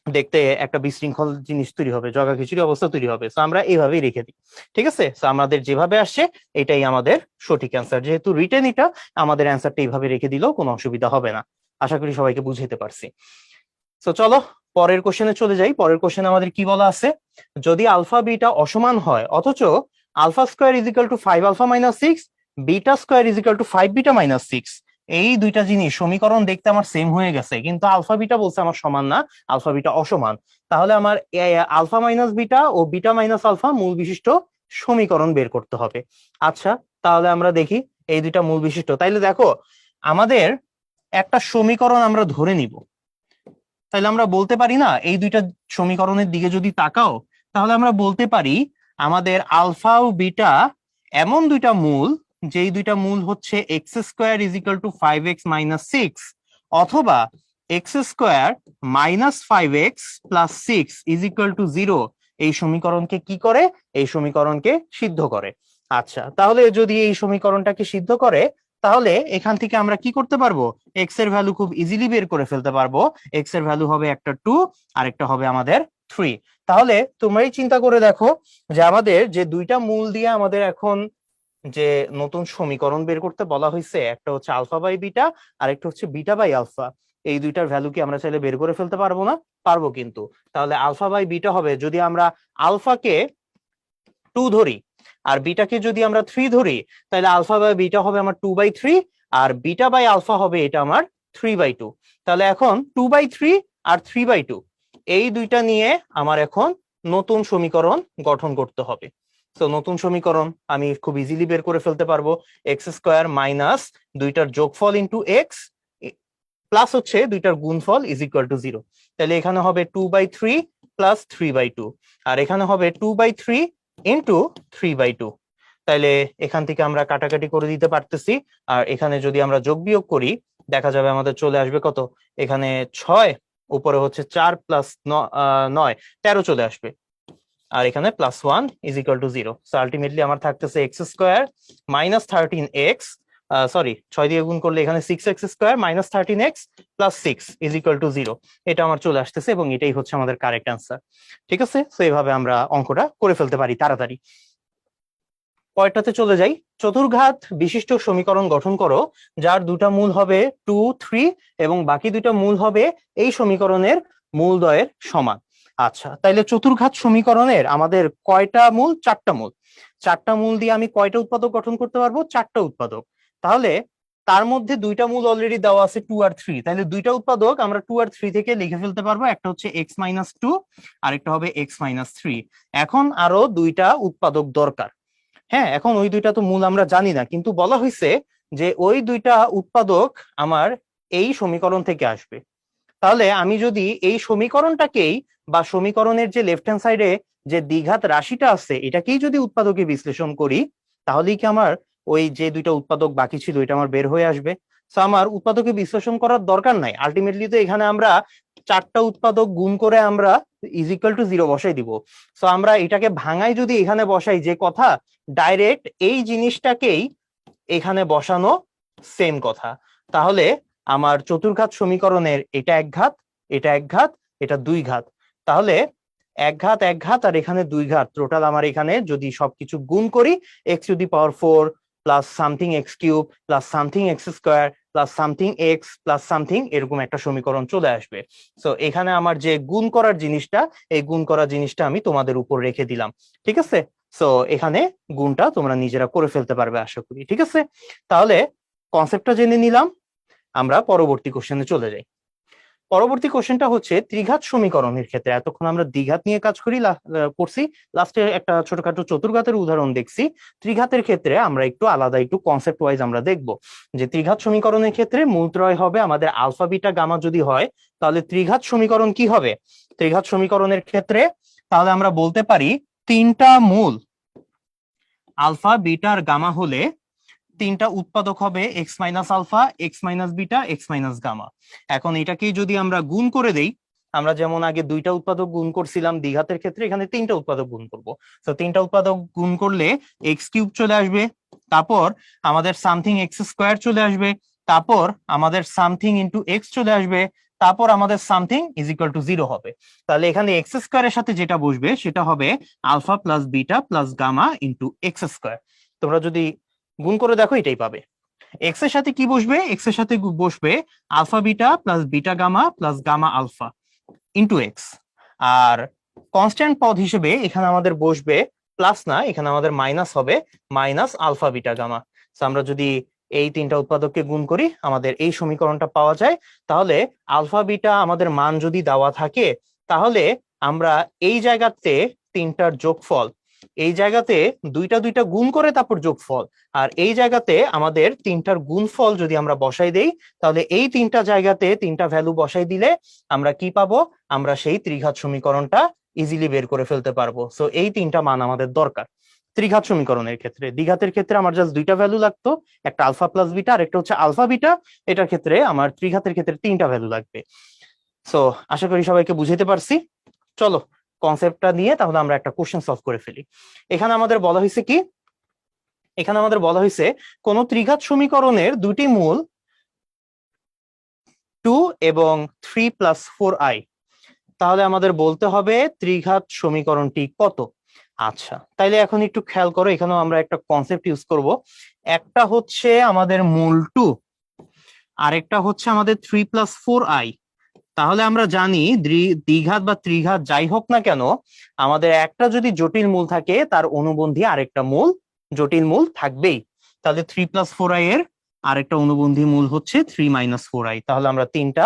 দেখতে একটা বিশৃঙ্খল জিনিস তৈরি হবে, জগা খিচুড়ি অবস্থা তৈরি হবে। তো আমরা এইভাবেই রেখে দিই। ঠিক আছে, তো আমাদের যেভাবে আসছে এটাই আমাদের সঠিক অ্যান্সার। যেহেতু রিটেন এটা, আমাদের অ্যান্সারটা এইভাবে রেখে দিলেও কোনো অসুবিধা হবে না। আশা করি সবাইকে বুঝাইতে পারছি। তো চলো পরের কোশ্চেনে চলে যাই। পরের কোশ্চেনে আমাদের কি বলা আছে? যদি আলফা বিটা অসমান হয় অথচ alpha square is equal to 5 alpha minus 6, beta square is equal to 5 beta minus 6, এই দুইটা জিনিস সমীকরণ দেখতে আমার সেম হয়ে গেছে, কিন্তু আলফা বিটা বলছে আমার সমান না, আলফা বিটা অসমান। তাহলে আমার আলফা মাইনাস বিটা ও বিটা মাইনাস আলফা মূল বিশিষ্ট সমীকরণ বের করতে হবে। আচ্ছা, তাহলে আমরা দেখি এই দুইটা মূল বিশিষ্ট। তাইলে দেখো, আমাদের একটা সমীকরণ আমরা ধরে নিব। তাহলে আমরা বলতে পারি না, এই দুইটা সমীকরণের দিকে যদি তাকাও, তাহলে আমরা বলতে পারি আমাদের আলফা ও বিটা এমন দুইটা মূল, যেই দুইটা মূল হচ্ছে x square is equal two 5x minus 6 অথবা x square minus 5x plus 6 is equal to 0। এই সমীকরণকে কি করে? এই সমীকরণকে সিদ্ধ করে। আচ্ছা, তাহলে যদি এই সমীকরণটাকে সিদ্ধ করে, তাহলে এখান থেকে আমরা কি করতে পারবো? এক্স এর ভ্যালু খুব ইজিলি বের করে ফেলতে পারবো। এক্স এর ভ্যালু হবে একটা 2 আর একটা হবে আমাদের 3। তাহলে তোমরাই চিন্তা করে দেখো যে আমাদের যে দুইটা মূল দিয়ে আমাদের এখন যে নতুন সমীকরণ বের করতে বলা হয়েছে, একটা হচ্ছে আলফা বাই বিটা আর একটা হচ্ছে বিটা বাই আলফা, এই দুইটার ভ্যালু কি আমরা চাইলে বের করে ফেলতে পারবো না? পারবো কিন্তু। তাহলে আলফা বাই বিটা হবে, যদি আমরা আলফাকে 2 ধরি আর বিটাকে যদি আমরা 3 ধরি, তাহলে আলফা বাই বিটা হবে আমার 2/3 আর বিটা বাই আলফা হবে এটা আমার 3/2। তাহলে এখন 2/3 আর 3/2 এই দুইটা নিয়ে আমার এখন নতুন সমীকরণ গঠন করতে হবে। তো নতুন সমীকরণ আমি খুব ইজিলি বের করে ফেলতে পারবো। এক্স স্কোয়ার মাইনাস দুইটার যোগফল ইন্টু এক্স প্লাস হচ্ছে দুইটার গুণফল ইজ ইকুয়াল টু 0। তাহলে এখানে হবে 2/3 প্লাস 3/2 আর এখানে হবে 2/3 ইন্টু 3/2। তাইলে এখান থেকে আমরা কাটাকাটি করে দিতে পারতেছি। আর এখানে যদি আমরা যোগ বিয়োগ করি, দেখা যাবে আমাদের চলে আসবে কত? এখানে 6, উপরে হচ্ছে 4 প্লাস 9, 13 চলে আসবে। আর এখানে plus 1 is equal to 0। So ultimately আমার থাকতেছে x square minus 13x, sorry 6 দিয়ে গুণ করলে এখানে 6x square minus 13x plus 6 is equal to 0। এটা আমার চলে আসতেছে এবং এটাই হচ্ছে আমাদের কারেক্ট অ্যান্সার। ঠিক আছে, তো এইভাবে আমরা অঙ্কটা করে ফেলতে পারি তাড়াতাড়ি। পরেরটাতে চলে যাই। চতুর্ঘাত বিশিষ্ট সমীকরণ গঠন করো যার দুটা মূল হবে 2, 3 এবং বাকি দুটা মূল হবে এই সমীকরণের মূলদ্বয়ের সমান। আচ্ছা, তাইলে চতুর্ঘাত সমীকরণের আমাদের কয়টা মূল? চারটা মূল। চারটা মূল দিয়ে আমি কয়টা উৎপাদক গঠন করতে পারবো? চারটা উৎপাদক। তাহলে তার মধ্যে দুইটা মূল অলরেডি দেওয়া আছে 2 আর 3, তাহলে দুইটা উৎপাদক আমরা 2 আর 3 থেকে লিখে ফেলতে পারবো। একটা হচ্ছে x-2, আরেকটা হবে x-3। এখন আরো দুইটা উৎপাদক দরকার। হ্যাঁ, এখন ওই দুইটা তো মূল আমরা জানি না, কিন্তু বলা হয়েছে যে ওই দুইটা উৎপাদক আমার এই সমীকরণ থেকে আসবে। তাহলে আমি যদি এই সমীকরণটাকেই বা সমীকরণের যে লেফট হ্যান্ড সাইডে যে দ্বিঘাত রাশিটা আছে এটাকেই যদি উৎপাদকে বিশ্লেষণ করি, তাহলেই কি আমার ওই যে দুইটা উৎপাদক বাকি ছিল এটা আমার বের হয়ে আসবে। তো আমার উৎপাদকে বিশ্লেষণ করার দরকার নাই, আলটিমেটলি তো এখানে আমরা চারটা উৎপাদক গুণ করে আমরা ইজ ইকুয়াল টু 0 বসাই দিব। তো আমরা এটাকে ভাঙাই যদি এখানে বসাই, যে কথা ডাইরেক্ট এই জিনিসটাকেই এখানে বসানো, সেম কথা। তাহলে আমার চতুর্ঘাত সমীকরণের এটা এক ঘাত, এটা এক ঘাত, এটা দুই ঘাত। তাহলে এক ঘাত এক ঘাত আর এখানে দুই ঘাত, টোটাল আমার এখানে যদি সবকিছু গুণ করি x⁴ plus something x³ plus something x² plus something x plus something, এরকম একটা সমীকরণ চলে আসবে। সো এখানে আমার যে গুণ করার জিনিসটা, এই গুণ করার জিনিসটা আমি তোমাদের উপর রেখে দিলাম। ঠিক আছে, সো এখানে গুণটা তোমরা নিজেরা করে ফেলতে পারবে আশা করি। ঠিক আছে, তাহলে কনসেপ্টটা জেনে নিলাম, আমরা পরবর্তী কোশ্চেনে চলে যাই। পরবর্তী কোশ্চেনটা হচ্ছে ত্রিঘাত সমীকরণের ক্ষেত্রে, এতক্ষণ আমরা দ্বিঘাত নিয়ে কাজ করছি, লাস্টে একটা ছোটখাটো চতুর্ঘাতের উদাহরণ দেখছি। ত্রিঘাতের ক্ষেত্রে আমরা একটু আলাদা, একটু কনসেপ্ট ওয়াইজ আমরা দেখব যে ত্রিঘাত সমীকরণের ক্ষেত্রে মূলত্রয় হবে আমাদের আলফা বিটা গামা যদি হয়, তাহলে ত্রিঘাত সমীকরণ কি হবে? ত্রিঘাত সমীকরণের ক্ষেত্রে তাহলে আমরা বলতে পারি তিনটা মূল আলফা বিটা আর গামা হলে তিনটা উৎপাদক হবে x-আলফা, x-বিটা, x-গামা। এখন এটাকেই যদি আমরা গুণ করে দেই, আমরা যেমন আগে দুইটা উৎপাদক গুণ করছিলাম দ্বিঘাতের ক্ষেত্রে, এখানে তিনটা উৎপাদক গুণ করব। তো তিনটা উৎপাদক গুণ করলে x³ চলে আসবে, তারপর আমাদের সামথিং x² চলে আসবে, তারপর আমাদের সামথিং ইন্টু এক্স চলে আসবে, তারপর আমাদের সামথিং ইজ ইকুয়াল টু 0 হবে। তাহলে এখানে x² এর সাথে যেটা বসবে সেটা হবে alpha plus beta plus gamma into x²। তোমরা যদি গুণ করে দেখো এটাই পাবে। এক্স এর সাথে কি বসবে? এক্স এর সাথে বসবে alpha beta plus beta gamma plus gamma alpha into x. আর কনস্ট্যান্ট পদ হিসেবে এখানে আমাদের বসবে প্লাস না, এখানে আমাদের মাইনাস হবে, মাইনাস আলফা বিটা গামা। আমরা যদি এই তিনটা উৎপাদককে গুণ করি আমাদের এই সমীকরণটা পাওয়া যায়। তাহলে আলফা বিটা আমাদের মান যদি দেওয়া থাকে, তাহলে আমরা এই জায়গাতে তিনটার যোগফল, এই জায়গাতে দুইটা দুইটা গুণ করে তারপর যোগফল, আর এই জায়গাতে আমাদের তিনটার গুণফল যদি আমরা বসাই দেই, তাহলে এই তিনটা জায়গাতে তিনটা ভ্যালু বসাই দিলে আমরা কি পাবো? আমরা সেই ত্রিঘাত সমীকরণটা ইজিলি বের করে ফেলতে পারবো। সো এই তিনটা মান আমাদের দরকার ত্রিঘাত সমীকরণের ক্ষেত্রে। দ্বিঘাতের ক্ষেত্রে আমার জাস্ট দুইটা ভ্যালু লাগতো, একটা আলফা প্লাস বিটা আর একটা হচ্ছে আলফা বিটা। এটার ক্ষেত্রে আমার ত্রিঘাতের ক্ষেত্রে তিনটা ভ্যালু লাগবে। সো আশা করি সবাইকে বুঝাইতে পারছি। চলো কনসেপ্টটা নিয়ে তাহলে আমরা একটা কোশ্চেন সলভ করে ফেলি। এখানে আমাদের বলা হয়েছে কি, এখানে আমাদের বলা হয়েছে কোন ত্রিঘাত সমীকরণের দুটি মূল 2 এবং 3 + 4i, তাহলে আমাদের বলতে হবে ত্রিঘাত সমীকরণটি কত। আচ্ছা, তাইলে এখন একটু খেয়াল করো, এখানেও আমরা একটা কনসেপ্ট ইউজ করব। একটা হচ্ছে আমাদের মূল 2, আরেকটা হচ্ছে আমাদের 3 + 4i। তাহলে আমরা জানি দ্বিঘাত বা ত্রিঘাত যাই হোক না কেন, আমাদের একটা যদি জটিল মূল থাকে তার অনুবন্ধী আরেকটা মূল জটিল মূল থাকবেই। তাহলে 3 + 4i এর আরেকটা অনুবন্ধী মূল হচ্ছে 3 - 4i। তাহলে আমরা তিনটা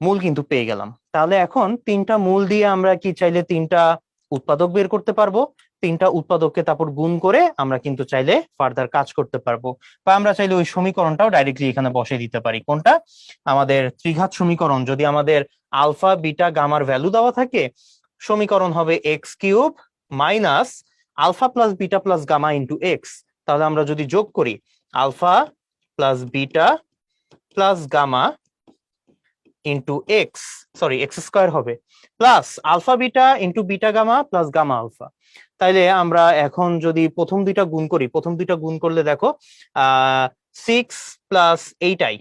মূল কিন্তু পেয়ে গেলাম। তাহলে এখন তিনটা মূল দিয়ে আমরা কি চাইলে তিনটা উৎপাদক বের করতে পারবো। তিনটা উৎপাদককে তারপর গুণ করে আমরা কিন্তু চাইলে ফার্দার কাজ করতে পারবো, বা আমরা চাইলে ওই সমীকরণটাও ডাইরেক্টলি এখানে বসিয়ে দিতে পারি। কোনটা? আমাদের ত্রিঘাত সমীকরণ যদি আমাদের আলফা বিটা গামার ভ্যালু দেওয়া থাকে, সমীকরণ হবে x³ minus alpha plus beta plus gamma into x. তাহলে আমরা যদি যোগ করি alpha plus beta plus gamma into x, sorry x² হবে, plus alpha beta into beta gamma plus gamma alpha. তাইলে আমরা এখন যদি প্রথম দুইটা গুণ করি, প্রথম দুইটা গুণ করলে দেখো 6 + 8i,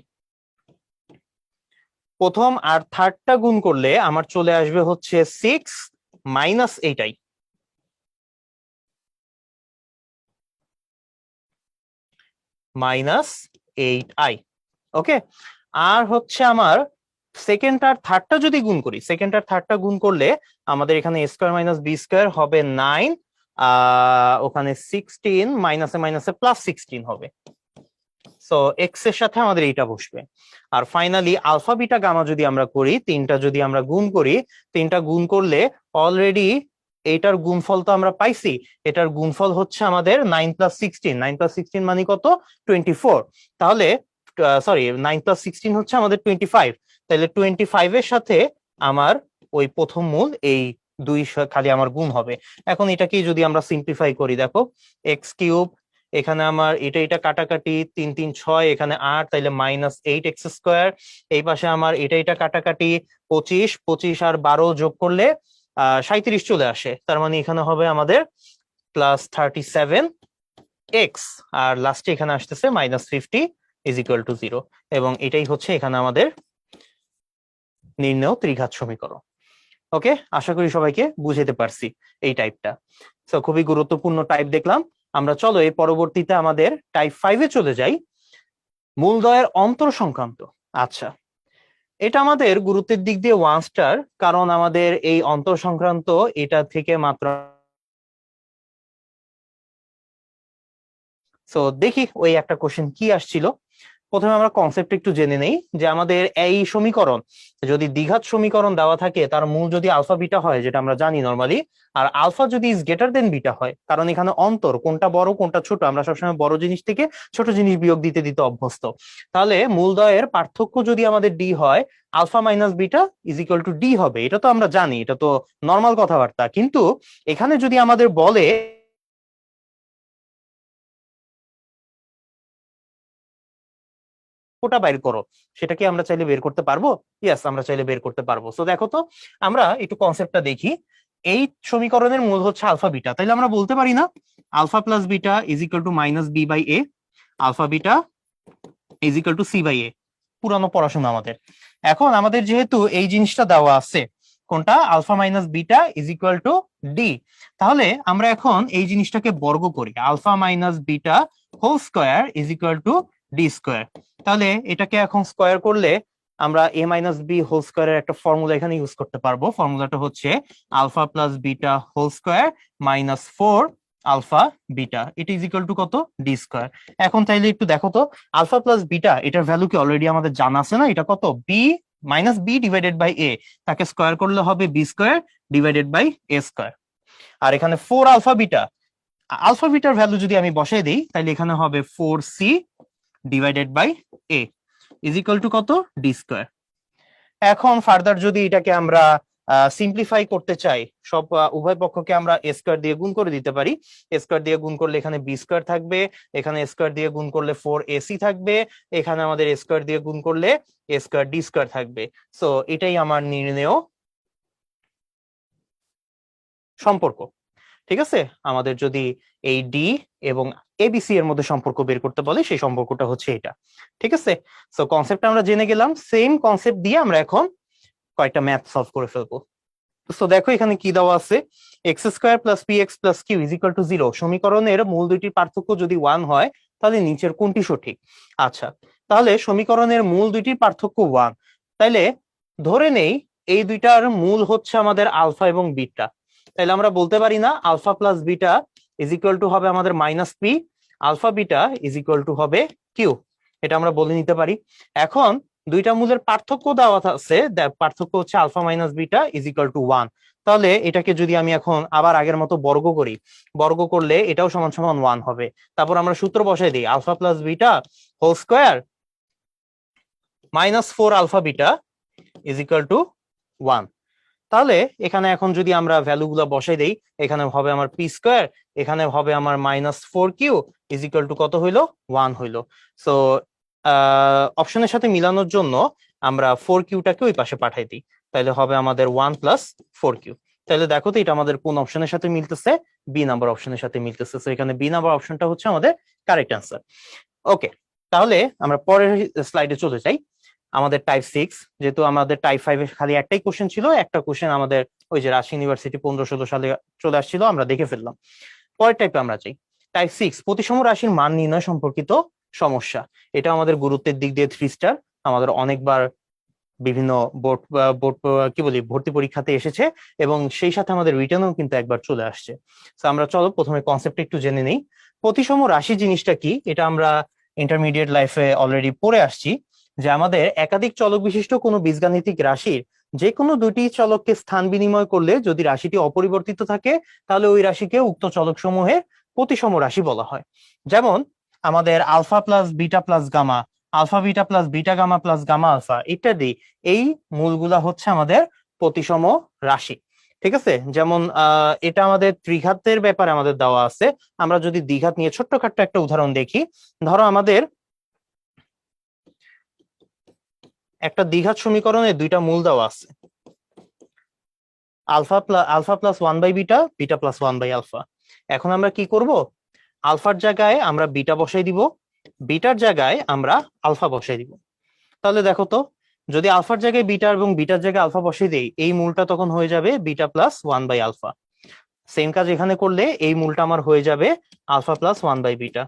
প্রথম আর থার্ডটা গুণ করলে আমার চলে আসবে হচ্ছে 6 - 8i, -8i। ওকে, আর হচ্ছে আমার সেকেন্ড আর থার্ডটা যদি গুণ করি, সেকেন্ড আর থার্ডটা গুণ করলে আমাদের এখানে a square minus b square হবে 9, ওখানে 16 মাইনাসে মাইনাসে প্লাস 16 হবে। সো এক্স এর সাথে আমাদের এইটা বসবে। আর ফাইনালি আলফা বিটা গামা যদি আমরা করি, তিনটা যদি আমরা গুণ করি, তিনটা গুণ করলে অলরেডি এইটার গুণফল তো আমরা পাইছি, এটার গুণফল হচ্ছে আমাদের 9 প্লাস 16, 9 প্লাস 16 মানে কত 24। তাহলে সরি 9 প্লাস 16 হচ্ছে আমাদের 25, তাহলে 25 এর সাথে আমার ওই প্রথম মূল এই দুই খালি আমার গুণ হবে। এখন এটাকে যদি আমরা সিম্পলিফাই করি, দেখো এক্স কিউব, এখানে আমার এটা এটা কাটাকাটি 3 3 6, এখানে 8, তাইলে -8x²। এই পাশে আমার এটা এটা কাটাকাটি 25, 25 আর 12 যোগ করলে 37 চলে আসে, তার মানে এখানে হবে আমাদের +37x, আর লাস্টে এখানে আসতেছে -50 = 0। এবং এটাই হচ্ছে এখানে আমাদের নির্ণেয় ত্রিঘাত সমীকরণ। ওকে, আশা করি সবাইকে বুঝাতে পারছি এই টাইপটা। তো খুবই গুরুত্বপূর্ণ টাইপ দেখলাম আমরা। চলো এই পরবর্তীতে আমাদের টাইপ 5-এ চলে যাই, মূলদ্বয়ের অন্তর সংক্রান্ত। আচ্ছা, এটা আমাদের গুরুত্বের দিক দিয়ে 1 স্টার, কারণ আমাদের এই অন্তর সংক্রান্ত এটা থেকে মাত্র। সো দেখি ওই একটা কোশ্চেন কি আসছিল। প্রথমে আমরা কনসেপ্ট একটু জেনে নেই যে আমাদের এই সমীকরণ যদি দ্বিঘাত সমীকরণ দেওয়া থাকে, তার মূল যদি আলফা বিটা হয়, যেটা আমরা জানি নরমালি, আর আলফা যদি ইজ গ্রেটার দেন বিটা হয়, কারণ এখানে অন্তর কোনটা বড় কোনটা ছোট, আমরা সবসময় বড় জিনিস থেকে ছোট জিনিস বিয়োগ দিতে দিতে অভ্যস্ত। তাহলে মূলদ্বয়ের পার্থক্য যদি আমাদের ডি হয়, আলফা মাইনাস বিটা = ডি হবে, এটা তো আমরা জানি, এটা তো নর্মাল কথাবার্তা। কিন্তু এখানে যদি আমাদের বলে ওটা বাইর করো, সেটা কি আমরা চাইলে বের করতে পারবো? ইয়েস, আমরা চাইলে বের করতে পারবো। তো দেখো তো, আমরা একটু কনসেপ্টটা দেখি। এই সমীকরণের মূল হচ্ছে আলফা বিটা, তাইলে আমরা বলতে পারি না alpha plus beta =-b/a, alpha beta =c/a। পুরানো পড়াশোনা আমাদের। এখন আমাদের যেহেতু এই জিনিসটা দেওয়া আছে, কোনটা আলফা মাইনাস বিটা ডি, তাহলে আমরা এখন এই জিনিসটাকে বর্গ করি, alpha minus beta whole square ডি²। তাহলে এটাকে এখন স্কয়ার করলে আমরা a মাইনাস বি হোল স্কয়ারের একটা ফর্মুলা এখানে ইউজ করতে পারবো। ফর্মুলাটা হচ্ছে alpha plus beta whole square -4 alpha beta, এটা কত ডি²। এখন তাইলে একটু দেখো তো, আলফা প্লাস বিটা এটার ভ্যালু কি অলরেডি আমাদের জানা আছে না? এটা কত b-b/a, তাকে স্কয়ার করলে হবে b²/a²। আর এখানে 4 আলফা বিটা, আলফা বিটার ভ্যালু যদি আমি বসাই দিই, তাহলে এখানে হবে 4c/a কত ডি²। এখন ফার্দার যদি এটাকে আমরা সিম্পলিফাই করতে চাই, সব উভয় পক্ষকে আমরা a² দিয়ে গুণ করে দিতে পারি। a² দিয়ে গুণ করলে এখানে b² থাকবে, এখানে a² দিয়ে গুণ করলে 4ac থাকবে, এখানে আমাদের a² দিয়ে গুণ করলে a² d² থাকবে। সো এটাই আমার নির্ণেয় সম্পর্ক। ঠিক আছে, আমাদের যদি এই ডি এবং এবিসি এর মধ্যে সম্পর্ক বের করতে বলে, সেই সম্পর্কটা হচ্ছে এটা। ঠিক আছে, সো কনসেপ্ট আমরা জেনে গেলাম। সেম কনসেপ্ট দিয়ে আমরা এখন কয়েকটা ম্যাথ সলভ করে ফেলবো। তো দেখো এখানে কি দেওয়া আছে, x² + px + q = 0। সমীকরণের মূল দুইটির পার্থক্য যদি 1 হয়, তাহলে নিচের কোনটি সঠিক? আচ্ছা, তাহলে সমীকরণের মূল দুইটির পার্থক্য 1, তাইলে ধরে নেই এই দুইটার মূল হচ্ছে আমাদের আলফা এবং বিটা। তাহলে আমরা বলতে পারি না আলফা প্লাস বিটা হবে আমাদের -p, আলফা বিটা হবে q, এটা আমরা বলে নিতে পারি। এখন দুইটা মূলের পার্থক্য দেওয়া আছে, পার্থক্য হচ্ছে আলফা মাইনাস বিটা = 1। তাহলে এটাকে যদি আমি এখন আবার আগের মতো বর্গ করি, বর্গ করলে এটাও সমান সমান 1 হবে। তারপর আমরা সূত্র বসাই দিই, alpha plus beta whole square -4 alpha beta = 1। তাহলে এখানে এখন যদি আমরা ভ্যালু গুলো বসাই দেই, এখানে হবে আমার p², এখানে হবে আমার -4q কত হইলো 1 হইলো। সো অপশনের সাথে মিলানোর জন্য আমরা 4q-টাকে ওই পাশে পাঠাই দিই, তাহলে হবে আমাদের 1 + 4q। তাহলে দেখো তো এটা আমাদের কোন অপশনের সাথে মিলতেছে? বি নাম্বার অপশনের সাথে মিলতেছে। সো এখানে বি নাম্বার অপশনটা হচ্ছে আমাদের কারেক্ট অ্যান্সার। ওকে, তাহলে আমরা পরের স্লাইডে চলে যাই। আমাদের টাইপ 6, যেহেতু আমাদের টাইপ 5 এ খালি একটাই কোশ্চেন ছিল, একটা কোশ্চেন আমাদের ওই যে রাজশাহী ইউনিভার্সিটি 15-16 সালে চলে আসছিল, আমরা দেখে ফেললাম। পরের টাইপে আমরা যাই, টাইপ 6 প্রতিসম রাশির মান নির্ণয় সম্পর্কিত সমস্যা। এটা আমাদের গুরুত্বের দিক দিয়ে 3 স্টার, আমাদের অনেকবার বিভিন্ন বোর্ড বোর্ড কি বলি ভর্তি পরীক্ষাতে এসেছে এবং সেই সাথে আমাদের রিটার্নও কিন্তু একবার চলে আসছে। তো আমরা চলো প্রথমে কনসেপ্ট একটু জেনে নেই। প্রতিসম রাশি জিনিসটা কি, এটা আমরা ইন্টারমিডিয়েট লাইফে অলরেডি পড়ে আসছি, যে আমাদের একাধিক চলক বিশিষ্ট কোনো বীজগাণিতিক রাশির যে কোনো দুটি চলককে স্থান বিনিময় করলে যদি রাশিটি অপরিবর্তিত থাকে তাহলে ওই রাশিকে উক্ত চলক সমূহের প্রতিসম রাশি বলা হয়। যেমন আমাদের alpha plus beta plus gamma, alpha beta plus beta gamma plus gamma alpha ইত্যাদি, এই মূলগুলা হচ্ছে আমাদের প্রতিসম রাশি। ঠিক আছে, যেমন এটা আমাদের ত্রিঘাতের ব্যাপারে আমাদের দেওয়া আছে। আমরা যদি দ্বিঘাত নিয়ে ছোট্টখাট্ট একটা উদাহরণ দেখি, ধরো আমাদের একটা দ্বিঘাত সমীকরণে দুইটা মূল দেওয়া আছে, alpha plus one by beta, beta plus one by alpha. এখন আমরা কি করব, আলফার জায়গায় আমরা বিটা বসাই দিব, বিটার জায়গায় আমরা আলফা বসাই দিব। তাহলে দেখো তো, যদি আলফার জায়গায় বিটা এবং বিটার জায়গায় আলফা বসিয়ে দেই, এই মূলটা তখন হয়ে যাবে beta plus one by alpha. Same কাজ এখানে করলে এই মূলটা আমার হয়ে যাবে alpha plus one by beta.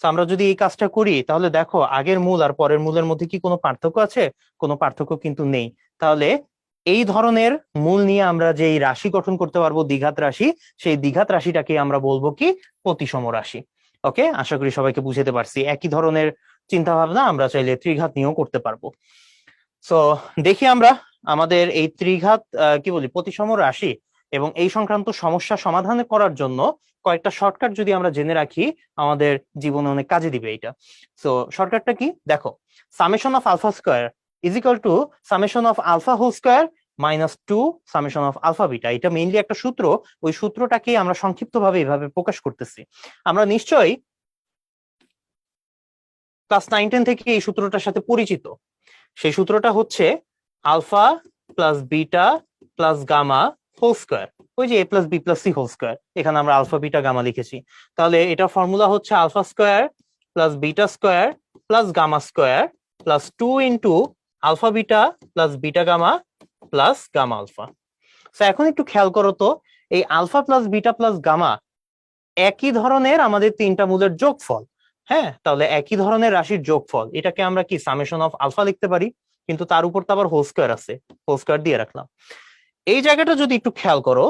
আমরা যদি এই কাজটা করি তাহলে দেখো আগের মূল আর পরের মূলের মধ্যে কি কোনো পার্থক্য আছে? কোনো পার্থক্য কিন্তু নেই। তাহলে এই ধরনের মূল নিয়ে আমরা যে রাশি গঠন করতে পারবো দ্বিঘাত রাশি, সেই দ্বিঘাত রাশিটাকে আমরা বলবো কি, প্রতিসম রাশি। ওকে, আশা করি সবাইকে বুঝাতে পারছি। একই ধরনের চিন্তা ভাবনা আমরা চাইলে ত্রিঘাত নিয়েও করতে পারবো। সো দেখি আমরা আমাদের এই ত্রিঘাত কি বলি প্রতিসম রাশি এবং এই সংক্রান্ত সমস্যা সমাধান করার জন্য কয়েকটা শর্টকাট যদি আমরা জেনে রাখি, আমাদের জীবনে অনেক কাজে দিবে এটা। সো শর্টকাটটা কি দেখো, summation of alpha square is equal to summation of alpha whole square minus two summation of alpha beta. এটা মেইনলি একটা সূত্র, ওই সূত্রটাকে আমরা সংক্ষিপ্ত ভাবে এইভাবে প্রকাশ করতেছি। আমরা নিশ্চয়ই ক্লাস 9-10 থেকে এই সূত্রটার সাথে পরিচিত। সেই সূত্রটা হচ্ছে alpha plus beta plus gamma whole square, ওই যে a plus b plus c whole square, এখানে আমরা আলফা বিটা গামা লিখেছি। তাহলে এটা ফর্মুলা হচ্ছে alpha square plus beta square plus gamma square plus 2 into alpha beta plus beta gamma plus gamma alpha. এখন একটু খেয়াল করো তো, এই alpha plus beta plus gamma একই ধরনের আমাদের তিনটা মূলের যোগফল। হ্যাঁ, তাহলে একই ধরনের রাশির যোগফল, এটাকে আমরা কি সামেশন অফ আলফা লিখতে পারি, কিন্তু তার উপর তো আবার হোল স্কোয়ার আছে, হোল স্কোয়ার দিয়ে রাখলাম। এই জায়গাটা যদি একটু খেয়াল করো,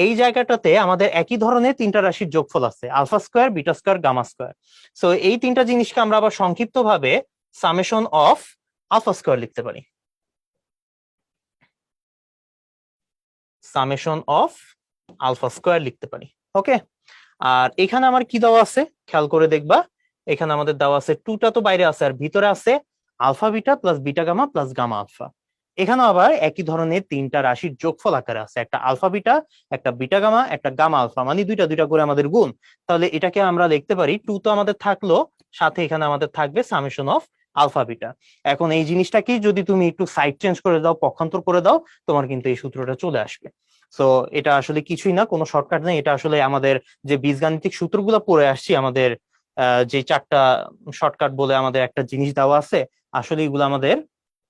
এই জায়গাটাতে আমাদের একই ধরনের তিনটা রাশির যোগফল আছে, alpha square, beta square, gamma square. So এই তিনটা জিনিসকে আমরা আবার সংক্ষিপ্ত ভাবে সামেশন অফ আলফা স্কোয়ার লিখতে পারি, সামেশন অফ আলফা স্কোয়ার লিখতে পারি। ওকে, আর এখানে আমার কি দেওয়া আছে খেয়াল করে দেখবা, এখানে আমাদের দেওয়া আছে টুটা তো বাইরে আছে আর ভিতরে আছে alpha beta plus beta gamma plus gamma alpha. এখানে আবার একই ধরনের তিনটা রাশির যোগফল আকারে আছে, একটা আলফা বিটা, একটা বিটা গামা, একটা গামা আলফা, মানে দুইটা দুইটা করে আমাদের গুণ। তাহলে এটাকে আমরা লিখতে পারি, টু তো আমাদের থাকলো, সাথে এখানে আমাদের থাকবে সামেশন অফ আলফা বিটা। এখন এই জিনিসটাকে যদি তুমি একটু সাইড চেঞ্জ করে দাও, পক্ষান্তর করে দাও, তোমার কিন্তু এই সূত্রটা চলে আসবে। সো এটা আসলে কিছুই না, কোনো শর্টকাট নেই, এটা আসলে আমাদের যে বীজগাণিতিক সূত্রগুলো পড়ে আসছি, আমাদের যে চারটা শর্টকাট বলে আমাদের একটা জিনিস দেওয়া আছে, আসলে এগুলো আমাদের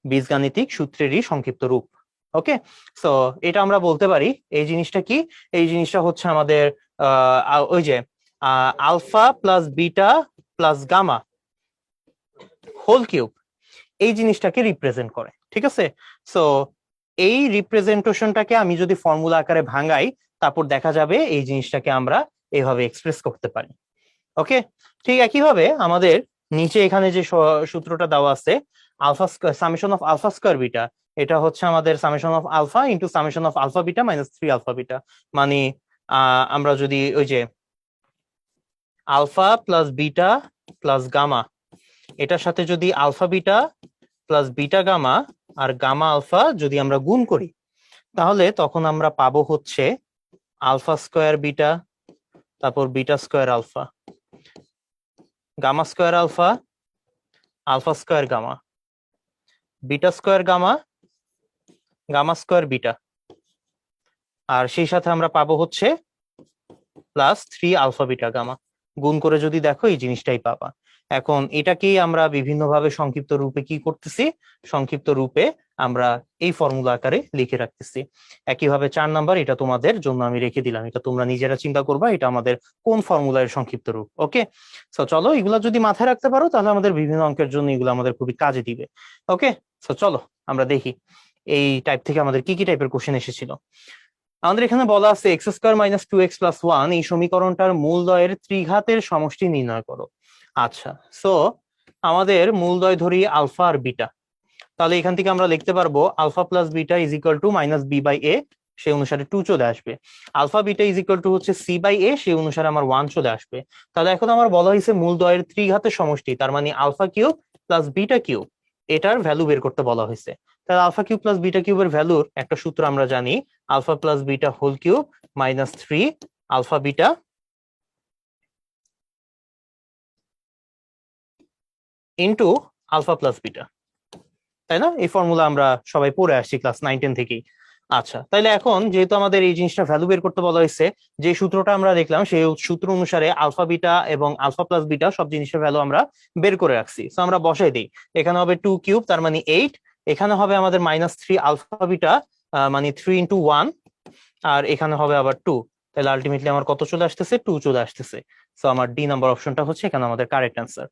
বীজগাণিতিক সূত্রেরই সংক্ষিপ্ত রূপ। ওকে, সো এটা আমরা বলতে পারি এই জিনিসটা কি, এই জিনিসটা হচ্ছে আমাদের ওই যে alpha plus beta plus gamma whole cube, এই জিনিসটাকে রিপ্রেজেন্ট করে। ঠিক আছে, সো এই রিপ্রেজেন্টেশনটাকে আমি যদি ফর্মুলা আকারে ভাঙাই, তারপর দেখা যাবে এই জিনিসটাকে আমরা এইভাবে এক্সপ্রেস করতে পারি। ওকে, ঠিক একইভাবে আমাদের নিচে এখানে যে সূত্রটা দেওয়া আছে, alpha square summation of alpha square beta, এটা হচ্ছে আমাদের summation of alpha into summation of alpha beta minus 3 alpha beta. মানে আমরা যদি ওই যে alpha plus beta plus gamma, এটার সাথে যদি alpha beta plus beta gamma আর গামা আলফা যদি আমরা গুণ করি, তাহলে তখন আমরা পাবো হচ্ছে আলফা স্কয়ার বিটা, তারপর beta square alpha, gamma square alpha, alpha square gamma, beta square gamma, gamma square beta, আর সেই সাথে আমরা পাবো হচ্ছে প্লাস 3 আলফা বিটা গামা। গুণ করে যদি দেখো এই জিনিসটাই পাবা। এখন এটাকেই আমরা বিভিন্নভাবে সংক্ষিপ্ত রূপে কি করতেছি, সংক্ষিপ্ত রূপে আমরা এই ফর্মুলা আকারে লিখে রাখতেছি। একইভাবে 4 নাম্বার, এটা তোমাদের জন্য আমি রেখে দিলাম, এটা তোমরা নিজেরা চিন্তা করবা এটা আমাদের কোন ফর্মুলার সংক্ষিপ্ত রূপ। ওকে, সো চলো এগুলা যদি মাথায় রাখতে পারো তাহলে আমাদের বিভিন্ন অঙ্কের জন্য এগুলো আমাদের খুবই কাজে দিবে। ওকে, সো চলো আমরা দেখি এই টাইপ থেকে আমাদের কি কি টাইপের কোশ্চেন এসেছিল। আমাদের এখানে বলা আছে x square minus 2x plus 1 এই সমীকরণটার মূলদ্বয়ের ত্রিঘাতের সমষ্টি নির্ণয় করো। আচ্ছা, সো আমাদের মূলদ্বয় ধরি আলফা আর বিটা। তাহলে এখান থেকে আমরা লিখতে পারবো alpha plus beta is equal to minus b by a, সেই অনুসারে 2 চলে আসবে। Alpha beta is equal to হচ্ছে সি বাই এ, সেই অনুসারে আমার 1 চলে আসবে। তাহলে এখন আমার বলা হয়েছে মূলদ্বয়ের ত্রিঘাতের সমষ্টি, তার মানে alpha cube plus beta cube, এটার ভ্যালু বের করতে বলা হয়েছে। তাহলে আলফা কিউব প্লাস বিটা কিউবের ভ্যালুর একটা সূত্র আমরা জানি, alpha plus beta whole cube minus 3 alpha beta into alpha plus beta, তাই না? এই ফর্মুলা আমরা সবাই পড়ে আসছি ক্লাস 9-10 থেকেই। আচ্ছা, তাহলে এখন যেহেতু আমাদের এই জিনিসটা ভ্যালু বের করতে বলা হয়েছে, যে সূত্রটা আমরা দেখলাম সেই সূত্র অনুসারে আলফা বিটা এবং আলফা প্লাস বিটা সব জিনিসের ভ্যালু আমরা বের করে রাখছি। তো আমরা বসাই দিই, এখানে হবে 2 কিউব তার মানে 8, এখানে হবে আমাদের মাইনাস 3 আলফা বিটা মানে 3 ইন্টু 1, আর এখানে হবে আবার 2। তাহলে আলটিমেটলি আমার কত চলে আসতেছে? 2 চলে আসতেছে। সো আমার ডি নাম্বার অপশনটা হচ্ছে এখানে আমাদের কারেক্ট অ্যান্সার।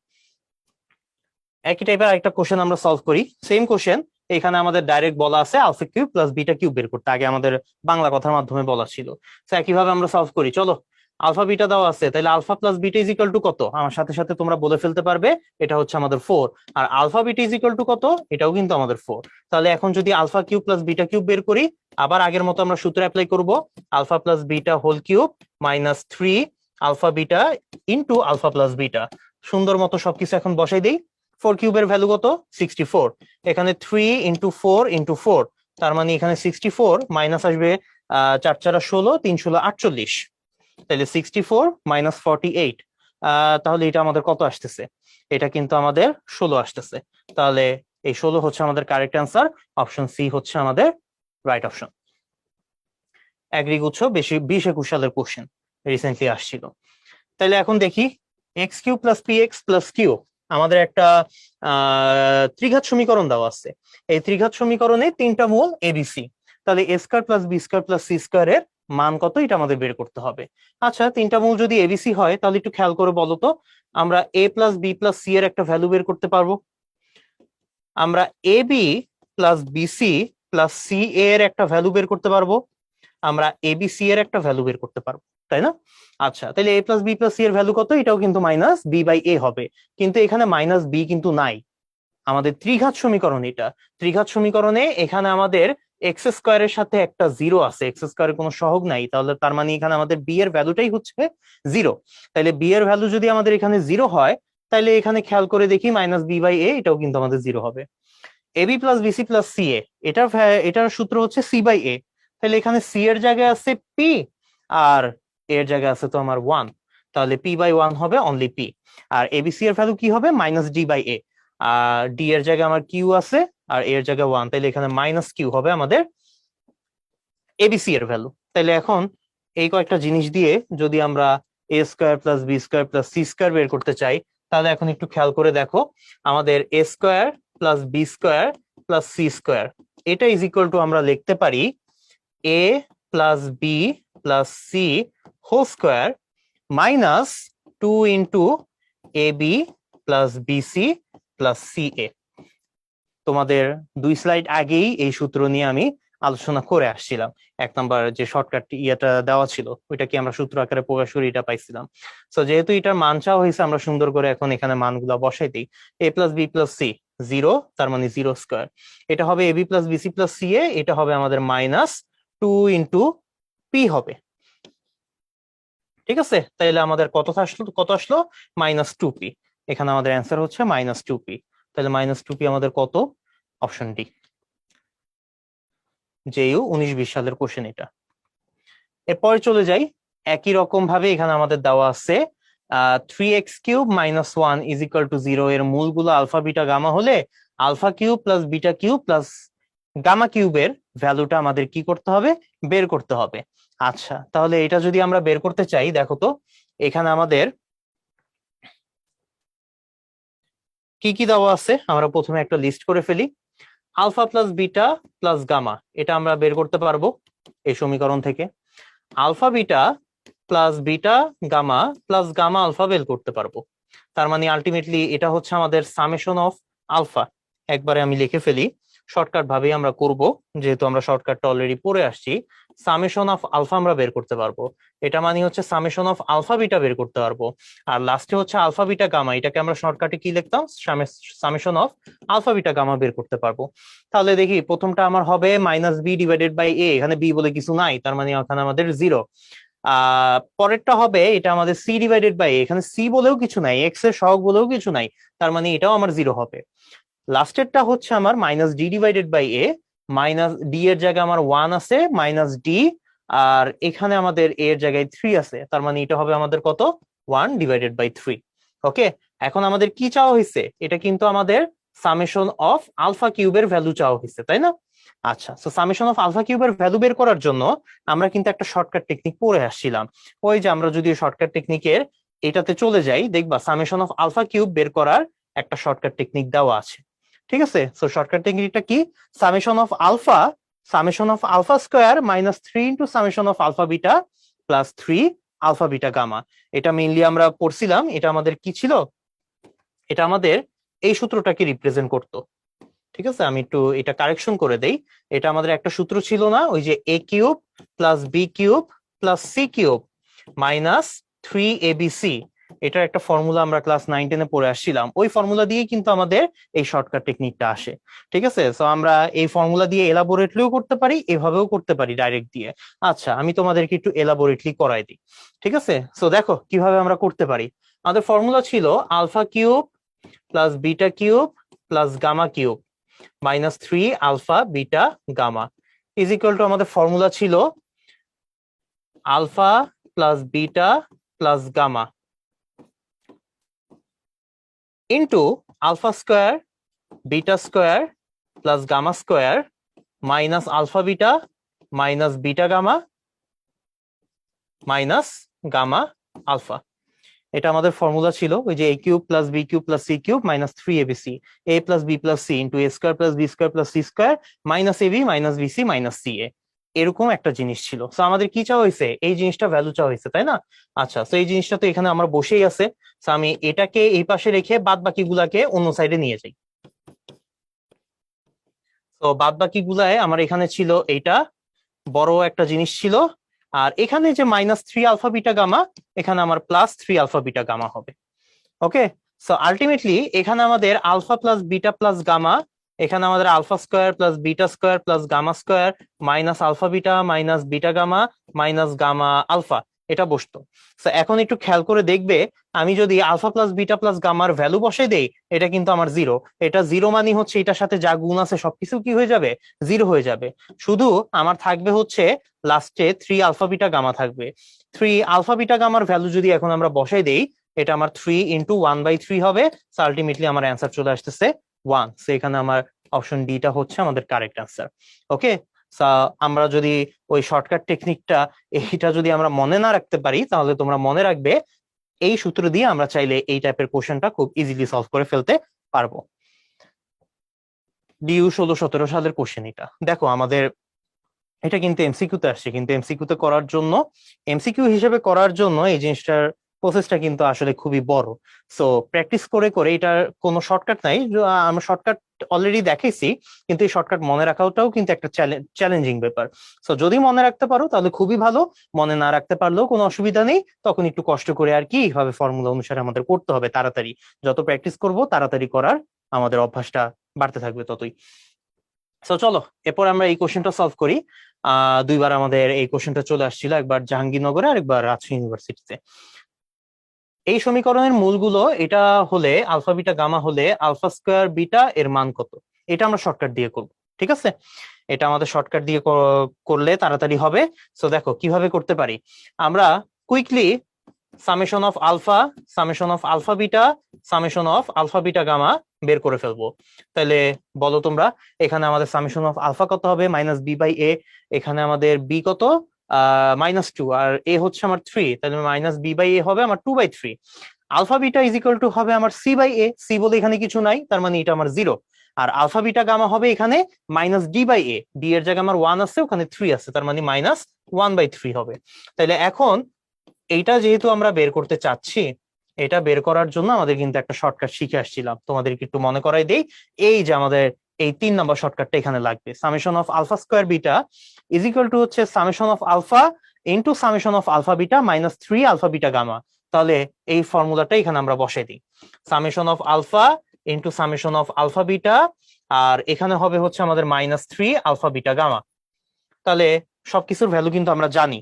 একই টাইপের আরেকটা কোশ্চেন আমরা সলভ করি, সেম কোশ্চেন। এখানে আমাদের ডাইরেক্ট বলা আছে alpha cube plus beta cube বের করতে, আগে আমাদের বাংলা কথার মাধ্যমে বলা ছিল। তো একইভাবে আমরা সলভ করি, চলো। আলফা বিটা দেওয়া আছে, তাহলে alpha plus beta is equal to কত? আমার সাথে সাথে তোমরা বলে ফেলতে পারবে, এটা হচ্ছে আমাদের 4। আর alpha beta is equal to কত? এটাও কিন্তু আমাদের 4। তাহলে এখন যদি alpha cube plus beta cube বের করি, আবার আগের মতো আমরা সূত্র অ্যাপ্লাই করব, alpha plus beta whole cube minus 3 alpha beta into alpha plus beta. সুন্দর মতো সবকিছু এখন বসাই দিই। 4 কিউবের ভ্যালু কত? 64। এখানে 3 ইন্টু 4 ইন্টু 4, তার মানে এখানে 64 মাইনাস আসবে 4 4 16, 3 16 48। তাহলে 64 মাইনাস 48, তাহলে এটা আমাদের কত আসতেছে? এটা কিন্তু আমাদের 16 আসতেছে। তাহলে এই 16 হচ্ছে আমাদের কারেক্ট অ্যান্সার, অপশন সি হচ্ছে আমাদের রাইট অপশন। এগ্রিগুচ্ছ 20-21 সালের কোশ্চেন রিসেন্টলি আসছিল। তাহলে এখন দেখি x q plus p x plus q, আমাদের একটা ত্রিঘাত সমীকরণ দেওয়া আছে। এই ত্রিঘাত সমীকরণে 3টা মূল এবিসি, তাহলে a square plus b square plus c স্কয়ারের মান কত এটা আমাদের বের করতে হবে। আচ্ছা, 3টা মূল যদি এবিসি হয় তাহলে একটু খেয়াল করে বলো তো, আমরা a plus b plus c এর একটা ভ্যালু বের করতে পারবো, আমরা a b plus b c plus c এর একটা ভ্যালু বের করতে পারবো, আমরা এবিসি এর একটা ভ্যালু বের করতে পারবো, তাই না? আচ্ছা, তাহলে এ প্লাস বি প্লাস সি এর ভ্যালু কত? এটাও কিন্তু মাইনাস বি বাই এ হবে, কিন্তু এখানে মাইনাস বি কিন্তু নাই। আমাদের ত্রিঘাত সমীকরণ এটা, ত্রিঘাত সমীকরণে এখানে আমাদের এক্স স্কোয়ারের সাথে একটা জিরো আছে, এক্স স্কোয়ারের কোনো সহগ নাই, তাহলে তার মানে এখানে আমাদের বি এর ভ্যালুটাই হচ্ছে জিরো। তাহলে বি এর ভ্যালু যদি আমাদের এখানে জিরো হয়, তাহলে এখানে খেয়াল করে দেখি মাইনাস বি বাই এ, এটাও কিন্তু আমাদের জিরো হবে। A b plus b c plus c a, এটার সূত্র হচ্ছে সি বাই এ। তাহলে এখানে সি এর জায়গায় আছে পি, আর এর জায়গায় আছে তো আমার 1, তাহলে পি বাই 1 হবে অনলি পি। আর এবিসি এর ভ্যালু কি হবে? Minus d by a. আর ডি এর জায়গায় আমার কিউ আছে, আর এর জায়গায় 1, তাহলে এখানে মাইনাস কিউ হবে আমাদের এবিসি এর ভ্যালু। তাহলে এখন এই কয়েকটা জিনিস দিয়ে যদি আমরা a square plus b square plus c square বের করতে চাই, তাহলে এখন একটু খেয়াল করে দেখো, আমাদের a square plus b square plus c square, এটা ইজ ইকুয়াল টু আমরা লিখতে পারি a plus b plus c whole square minus 2 into a b plus b c plus c a. তোমাদের 2 স্লাইড আগেই এই সূত্র নিয়ে আমি আলোচনা করে আসছিলাম। 1 নাম্বার যে শর্টকাট ইয়েটা দেওয়া ছিল ওইটা কি আমরা সূত্র আকারে প্রকাশ করে এটা পাইছিলাম। সো যেহেতু এটার মান চাওয়া হয়েছে, আমরা সুন্দর করে এখন এখানে মানগুলো বসাই দিই। A plus b plus c 0, তার মানে 0 স্কোয়ার। এটা হবে a b plus b c plus c a, এটা হবে আমাদের মাইনাস 2 ইন্টু পি হবে। ঠিক আছে, তাহলে আমাদের কত আসলো? Minus 2p। এখানে আমাদের অ্যান্সার হচ্ছে মাইনাস 2p। তাহলে মাইনাস 2p আমাদের কত? Option D. জেইউ 19-20 সালের কোশ্চেন এটা। এরপরে চলে যাই, একই রকম ভাবে এখানে আমাদের দেওয়া আছে 3x³ minus 1 is equal to 0 এর মূলগুলো আলফা বিটা গামা হলে alpha cube plus beta cube plus gamma কিউবের ভ্যালুটা আমাদের কি করতে হবে? বের করতে হবে। আচ্ছা, তাহলে এটা যদি আমরা বের করতে চাই, দেখো তো এখানে আমাদের কি কি দেওয়া আছে, আমরা প্রথমে একটা লিস্ট করে ফেলি। Alpha plus beta plus gamma, এটা আমরা বের করতে পারবো এই সমীকরণ থেকে। Alpha beta plus beta gamma plus gamma alpha বের করতে পারবো, তার মানে আলটিমেটলি এটা হচ্ছে আমাদের সামেশন অফ আলফা। একবারে আমি লিখে ফেলি, শর্টকাট ভাবেই আমরা করব, যেহেতু আমরা শর্টকাটটা অলরেডি পড়ে আসছি। সামেশন অফ আলফা আমরা বের করতে পারবো, এটা মানে হচ্ছে সামেশন অফ আলফা বিটা বের করতে পারবো। আর লাস্টে হচ্ছে আলফা বিটা গামা, এটাকে আমরা শর্টকাটে কি লিখতাম, summation of alpha beta gamma বের করতে পারবো। তাহলে দেখি প্রথমটা আমার হবে minus b divided by a, এখানে বি বলে কিছু নাই, তার মানে এখানে আমাদের 0। পরেরটা হবে এটা আমাদের সি ডিভাইডেড বাই এ, এখানে সি বলেও কিছু নাই, এক্স এর সহগ বলেও কিছু নাই, তার মানে এটাও আমার 0 হবে। লাস্টেরটা হচ্ছে আমার minus d divided by a, minus d এর জায়গায় আমার 1 আছে, মাইনাস ডি, আর এখানে আমাদের এ এর জায়গায় 3 আছে, তার মানে এটা হবে আমাদের কত, 1 ডিভাইডেড বাই 3। ওকে, এখন আমাদের কি চাওয়া হয়েছে, এটা কিন্তু আমাদের সামেশন অফ আলফা কিউবের ভ্যালু চাওয়া হয়েছে, তাই না? আচ্ছা, তো সামেশন অফ আলফা কিউবের ভ্যালু বের করার জন্য আমরা কিন্তু একটা শর্টকাট টেকনিক পড়ে আসছিলাম। ওই যে আমরা যদি শর্টকাট টেকনিকের এটাতে চলে যাই, দেখবা সামেশন অফ আলফা কিউব বের করার একটা শর্টকাট টেকনিক দেওয়া আছে। ঠিক আছে, সো শর্টকাট টেকনিকটা কি, summation of alpha square minus 3 into summation of alpha beta plus 3 alpha beta gamma. এটা মেইনলি আমরা পড়ছিলাম, এটা আমাদের কি ছিল, এটা আমাদের এই সূত্রটাকে রিপ্রেজেন্ট করতো। ঠিক আছে, আমি একটু এটা কারেকশন করে দেই। এটা আমাদের একটা সূত্র ছিল না, ওই যে a cube plus b cube plus c cube minus 3abc, এটার একটা ফর্মুলা আমরা ক্লাস 9-10-এ পড়ে আসছিলাম। ওই ফর্মুলা দিয়ে কিন্তু আমাদের এই শর্টকাট টেকনিকটা আসে। ঠিক আছে, সো আমরা এই ফর্মুলা দিয়ে এলাবোরেটলিও করতে পারি, এভাবেও করতে পারি ডাইরেক্ট দিয়ে। আচ্ছা, আমি তোমাদেরকে একটু এলাবোরেটলি করাই দিই। ঠিক আছে, সো দেখো কিভাবে আমরা করতে পারি। আমাদের ফর্মুলা ছিল alpha cube plus beta cube plus gamma cube minus 3 alpha beta gamma is equal to, আমাদের ফর্মুলা ছিল alpha plus beta plus gamma into alpha square beta square plus gamma square minus alpha beta minus beta gamma minus gamma alpha. এটা আমাদের formula ছিল, ওই যে a cube plus b cube plus c cube minus 3abc, a plus b plus c into a square plus b square plus c square minus a b minus b c minus c a, এরকম একটা জিনিস ছিল। তো আমাদের কি চাওয়া হয়েছে, এই জিনিসটা ভ্যালু চাওয়া হয়েছে, তাই না? আচ্ছা, তো এই জিনিসটা তো এখানে আমার বসেই আছে, তো আমি এটাকে এই পাশে রেখে বাদ বাকি গুলাকে অন্য সাইডে নিয়ে যাই। তো বাদ বাকি গুলায় আমার এখানে ছিল এইটা বড় একটা জিনিস ছিল, আর এখানে যে মাইনাস 3 আলফা বিটা গামা, এখানে আমার প্লাস 3 আলফা বিটা গামা হবে। ওকে, সো আলটিমেটলি এখানে আমাদের alpha plus beta plus gamma, এখানে আমাদের alpha square plus beta square plus gamma square minus alpha beta minus beta gamma minus gamma alpha, এটা বসতো। So এখন একটু খেয়াল করে দেখবে, আমি যদি আলফা প্লাস বিটা প্লাস গামার ভ্যালু বসে দেই, এটা কিন্তু আমার 0। এটা 0 মানে হচ্ছে এটার সাথে যা গুণ আছে সবকিছু কি হয়ে যাবে, 0 হয়ে যাবে। শুধু আমার থাকবে হচ্ছে লাস্টে 3 আলফা বিটা গামা থাকবে। 3 আলফা বিটা গামার ভ্যালু যদি এখন আমরা বসাই দেই, এটা আমার 3 ইন্টু 1/3 হবে। আলটিমেটলি আমার অ্যান্সার চলে আসতেছে 1। সো এখানে আমার অপশন ডিটা হচ্ছে আমাদের কারেক্ট অ্যান্সার। ওকে, আমরা যদি ওই শর্টকাট টেকনিকটা এইটা যদি আমরা মনে না রাখতে পারি, তাহলে তোমরা মনে রাখবে এই সূত্র দিয়ে আমরা চাইলে এই টাইপের কোশ্চেনটা খুব ইজিলি সলভ করে ফেলতে পারবো। ডিইউ 16-17 সালের কোশ্চেন এটা দেখো, আমাদের এটা কিন্তু এমসিকিউ তে আসছে, কিন্তু এমসিকিউ তে করার জন্য, এমসিকিউ হিসেবে করার জন্য এই জিনিসটার প্রসেসটা কিন্তু আসলে খুবই বড়। সো প্র্যাকটিস করে করে, এটার কোনো শর্টকাট নাই, আমরা শর্টকাট অলরেডি দেখাইছি, কিন্তু এই শর্টকাট মনে রাখাটাও কিন্তু একটা চ্যালেঞ্জিং ব্যাপার। সো যদি মনে রাখতে পারো তাহলে খুবই ভালো, মনে না রাখতে পারলেও কোনো অসুবিধা নেই, তখন একটু কষ্ট করে আর কি এইভাবে ফর্মুলা অনুসারে আমাদের করতে হবে তাড়াতাড়ি। যত প্র্যাকটিস করব তাড়াতাড়ি করার আমাদের অভ্যাসটা বাড়তে থাকবে ততই। সো চলো এরপর আমরা এই কোশ্চেনটা সলভ করি। দুইবার আমাদের এই কোশ্চেনটা চলে আসছিল, একবার জাহাঙ্গীরনগরে আর একবার রাজশাহী ইউনিভার্সিটিতে। এই সমীকরণের মূলগুলো এটা হলে আলফা বিটা গামা হলে আলফা স্কোয়ার বিটা এর মান কত, এটা আমরা শর্টকাট দিয়ে করব। ঠিক আছে, এটা আমাদের শর্টকাট দিয়ে করলে তাড়াতাড়ি হবে। সো দেখো কিভাবে করতে পারি, আমরা quickly summation of alpha, summation of alpha beta, summation of alpha beta gamma বের করে ফেলবো। তাহলে বলো তোমরা, এখানে আমাদের সামেশন অফ আলফা কত হবে, মাইনাস বি বাই এ, এখানে আমাদের বি কত, -2, আর এ হচ্ছে আমার 3, তাহলে মাইনাস বি বাই এ হবে আমার 2/3। Alpha beta is equal to হবে আমার সি বাই এ, সি বলে এখানে কিছু নাই, তার মানে এটা আমার 0। আর আলফা বিটা গামা হবে এখানে minus d by a, d এর জায়গায় আমার 1 আছে, ওখানে 3 আছে, তার মানে -1/3 হবে। তাহলে এখন এইটা যেহেতু আমরা বের করতে চাচ্ছি, এটা বের করার জন্য আমাদের কিন্তু একটা শর্টকাট শিখে আসছিলাম, তোমাদেরকে একটু মনে করাই দেই। এই যে আমাদের এই 3 নম্বর শর্টকাটটা এখানে লাগবে। Summation of alpha square beta is equal to হচ্ছে summation of alpha into summation of alpha beta minus 3 alpha beta gamma. তাহলে এই ফর্মুলাটা এখানে আমরা বসাই দিই, summation of alpha into summation of alpha beta, আর এখানে হবে হচ্ছে আমাদের মাইনাস 3 আলফা বিটা গামা। তাহলে সবকিছুর ভ্যালু কিন্তু আমরা জানি,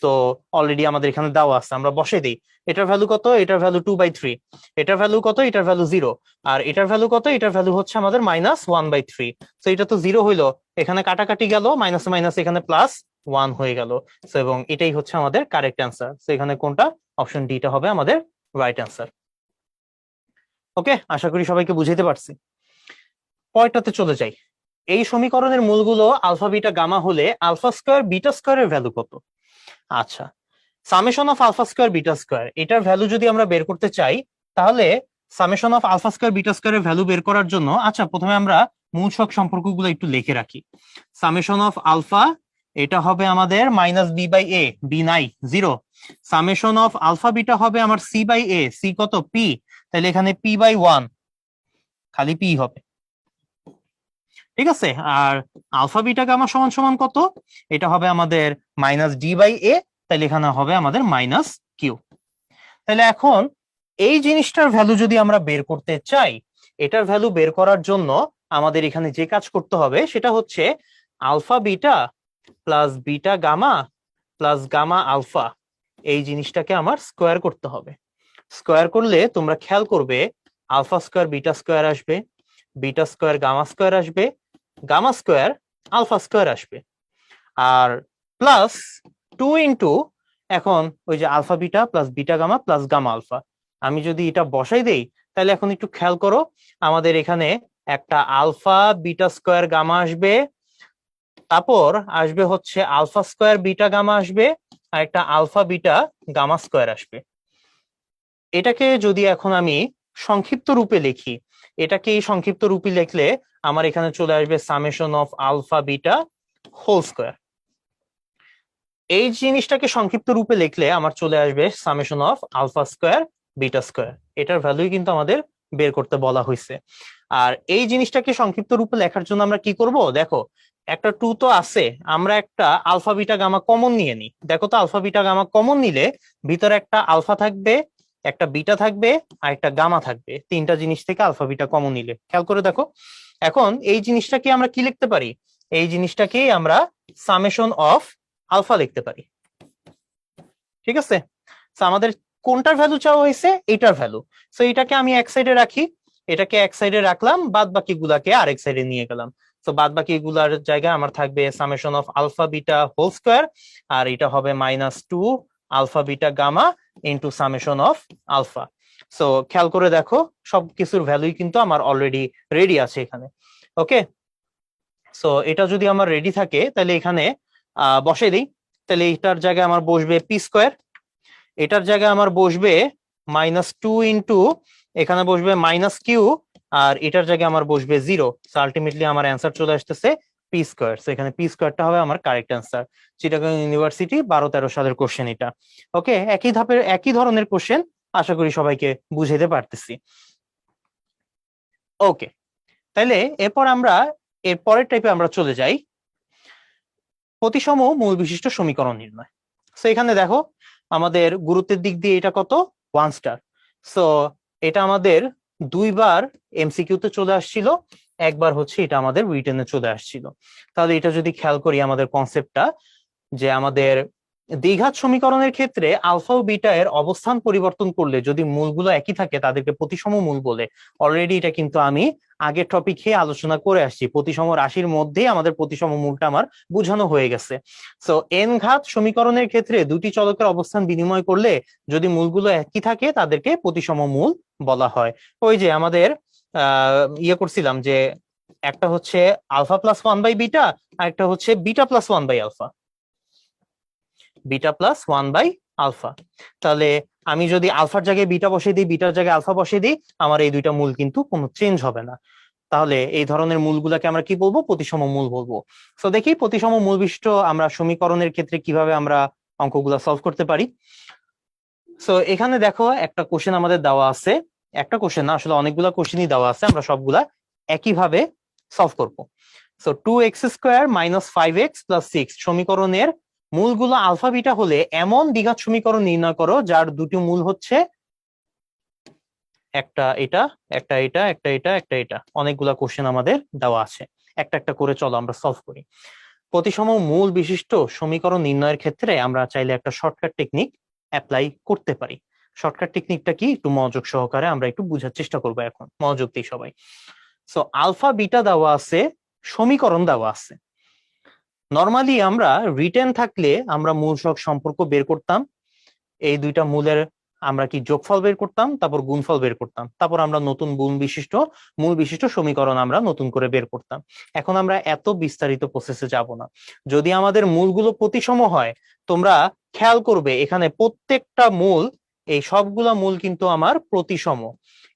তো অলরেডি আমাদের এখানে দেওয়া আছে, আমরা বসে দিই। এটার ভ্যালু কত? এটার ভ্যালু 2/3। এটার ভ্যালু কত? এটার ভ্যালু 0। আর এটার ভ্যালু কত? এটার ভ্যালু হচ্ছে আমাদের মাইনাস 1/3। তো এটা তো 0 হইলো, এখানে কাটাকাটি গেল, মাইনাস মাইনাস এখানে প্লাস 1 হয়ে গেল। তো এবং এটাই হচ্ছে আমাদের কারেক্ট অ্যান্সার। তো এখানে কোনটা? অপশন ডিটা হবে আমাদের রাইট অ্যান্সার। ওকে, আশা করি সবাইকে বুঝাইতে পারছি। পরেরটাতে চলে যাই। এই সমীকরণের মূলগুলো আলফা বিটা গামা হলে আলফা স্কোয়ার বিটা স্কোয়ারের ভ্যালু কত? আচ্ছা, summation of alpha square beta square এটার ভ্যালু যদি আমরা বের করতে চাই, তাহলে summation of alpha square beta স্কোয়ারের ভ্যালু বের করার জন্য, আচ্ছা প্রথমে আমরা মূল ছক সম্পর্কগুলো একটু লিখে রাখি। সামেশন অফ আলফা এটা হবে আমাদের minus b by a, b নাই 0। সামেশন অফ আলফা বিটা হবে আমার সি বাই এ, সি কত? পি। তাহলে এখানে পি বাই 1, খালি পি হবে, ঠিক আছে। আর আলফা বিটা গামা সমান সমান কত? এটা হবে আমাদের মাইনাস ডি বাই এ, তাহলে এখানে হবে আমাদের মাইনাস কিউ। তাহলে এখন এই জিনিসটার ভ্যালু যদি আমরা বের করতে চাই, এটার ভ্যালু বের করার জন্য আমাদের এখানে যে কাজ করতে হবে সেটা হচ্ছে alpha beta plus beta gamma plus gamma alpha, এই জিনিসটাকে আমার স্কোয়ার করতে হবে। স্কোয়ার করলে তোমরা খেয়াল করবে আলফা স্কোয়ার বিটা স্কোয়ার আসবে, বিটা স্কোয়ার গামা স্কোয়ার আসবে, গামা স্কোয়ার আলফা স্কোয়ার আসবে, আর প্লাস 2 ইন্টু, এখন ওই যে alpha beta plus beta gamma plus gamma alpha, আমি যদি এটা বসাই দেই, তাহলে এখন একটু খেয়াল করো, আমাদের এখানে একটা আলফা বিটা স্কোয়ার গামা আসবে, তারপর আসবে হচ্ছে আলফা স্কোয়ার বিটা গামা আসবে, আর একটা আলফা বিটা গামা স্কোয়ার আসবে। এটাকে যদি এখন আমি সংক্ষিপ্ত রূপে লিখি, এটাকে এই সংক্ষিপ্ত রূপে লিখলে আমার এখানে চলে আসবে summation of alpha beta whole square. এই জিনিসটাকে সংক্ষিপ্ত রূপে লিখলে আমার চলে আসবে summation of alpha square beta square. এটার ভ্যালুই কিন্তু আমাদের বের করতে বলা হয়েছে। আর এই জিনিসটাকে সংক্ষিপ্ত রূপে লেখার জন্য আমরা কি করব? দেখো, একটা 2 তো আছে, আমরা একটা আলফা বিটা গামা কমন নিয়ে নিই। দেখো তো, আলফা বিটা গামা কমন নিলে ভিতরে একটা আলফা থাকবে, একটা বিটা থাকবে, আর একটা গামা থাকবে। তিনটা জিনিস থেকে আলফা বিটা কমন নিলে খেয়াল করে দেখো। এখন এই জিনিসটাকে আমরা কি লিখতে পারি? এই জিনিসটাকেই আমরা সামেশন অফ আলফা লিখতে পারি, ঠিক আছে। আমাদের কোনটার ভ্যালু চাওয়া হয়েছে? এটার ভ্যালু। সো এটাকে আমি এক সাইডে রাখি, এটাকে এক সাইডে রাখলাম, বাদ বাকি গুলাকে আরেক সাইডে নিয়ে গেলাম। তো বাদ বাকি গুলার জায়গায় আমার থাকবে summation of alpha beta whole square, আর এটা হবে -2 alpha beta gamma into summation of alpha. So খেয়াল করে দেখো, সবকিছুর ভ্যালুই কিন্তু আমার অলরেডি রেডি আছে এখানে। ওকে, সো এটা যদি আমার রেডি থাকে তাহলে এখানে বসে দিই। তাহলে এটার জায়গায় আমার বসবে পি স্কোয়ার, এটার জায়গায় আমার বসবে -2 ইন্টু, এখানে বসবে মাইনাস কিউ, আর এটার জায়গায় আমার বসবে 0। আলটিমেটলি আমার অ্যান্সার চলে আসতেছে পি স্কোয়ার। এখানে পি স্কোয়ারটা হবে আমার কারেক্ট অ্যান্সার। চিটাগাং ইউনিভার্সিটি 12-13 সালের কোশ্চেন এটা। ওকে, একই ধাপের একই ধরনের কোশ্চেন, আশা করি সবাইকে বুঝাইতে পারতেছি। ওকে, তাইলে এরপর আমরা এর পরের টাইপে আমরা চলে যাই, প্রতিসম মূল বিশিষ্ট সমীকরণ নির্ণয়। সো এখানে দেখো, আমাদের গুরুত্বের দিক দিয়ে এটা কত? 1 স্টার। সো এটা আমাদের 2বার এমসিকিউতে চলে আসছিল, একবার হচ্ছে এটা আমাদের রিটেনে চলে আসছিল। তাহলে এটা যদি খেয়াল করি আমাদের কনসেপ্টটা, যে আমাদের দ্বিঘাত সমীকরণের ক্ষেত্রে আলফা ও বিটা এর অবস্থান পরিবর্তন করলে যদি মূলগুলো একই থাকে তাদেরকে প্রতিসম মূল বলে। অলরেডি এটা কিন্তু আমি আগের টপিকে আলোচনা করে আসছি, প্রতিসম রাশির মধ্যেই আমাদের প্রতিসম মূলটা আমার বোঝানো হয়ে গেছে। সো এন ঘাত সমীকরণের ক্ষেত্রে দুটি চলকের অবস্থান বিনিময় করলে যদি মূলগুলো একই থাকে তাদেরকে প্রতিসম মূল বলা হয়। ওই যে আমাদের ইয়ে করছিলাম যে একটা হচ্ছে আলফা প্লাস 1/বিটা, আর একটা হচ্ছে বিটা প্লাস 1/আলফা, বিটা প্লাস 1/আলফা। তাহলে আমি যদি আলফার জায়গায় বিটা বসিয়ে দিই, বিটার জায়গায় আলফা বসিয়ে দিই, আমার এই দুইটা মূল কিন্তু কোনো চেঞ্জ হবে না। তাহলে এই ধরনের মূলগুলাকে আমরা কি বলবো? প্রতিসম মূল বলবো। তো দেখি প্রতিসম মূল বিশিষ্ট আমরা সমীকরণের ক্ষেত্রে কিভাবে আমরা অঙ্কগুলা সলভ করতে পারি। সো এখানে দেখো, একটা কোশ্চেন আমাদের দেওয়া আছে, একটা কোশ্চেন না আসলে অনেকগুলা কোশ্চেনই দেওয়া আছে, আমরা সবগুলা একইভাবে সলভ করব। সো 2x² - 5x + 6 সমীকরণের মূলগুলো আলফা বিটা হলে এমন দ্বিঘাত সমীকরণ নির্ণয় করো যার দুটি মূল হচ্ছে একটা এটা, একটা এটা, একটা এটা, একটা এটা। অনেকগুলা কোশ্চেন আমাদের দেওয়া আছে, একটা একটা করে চলো আমরা সলভ করি। প্রতিসম মূল বিশিষ্ট সমীকরণ নির্ণয়ের ক্ষেত্রে আমরা চাইলে একটা শর্টকাট টেকনিক অ্যাপ্লাই করতে পারি। শর্টকাট টেকনিকটা কি, একটু মনোযোগ সহকারে আমরা একটু বোঝার চেষ্টা করবো এখন, মনোযোগ দিই সবাই। সো আলফা বিটা দেওয়া আছে, সমীকরণ দেওয়া আছে। নর্মালি আমরা রিটেন থাকলে আমরা মূল সহগ সম্পর্ক বের করতাম, এই দুইটা মূলের আমরা কি যোগফল বের করতাম, তারপর গুণফল বের করতাম, তারপর আমরা নতুন মূল বিশিষ্ট সমীকরণ আমরা নতুন করে বের করতাম। এখন আমরা এত বিস্তারিত প্রসেসে যাব না। যদি আমাদের মূলগুলো প্রতিসম হয়, তোমরা খেয়াল করবে এখানে প্রত্যেকটা মূল, এই সবগুলা মূল কিন্তু আমার প্রতিসম,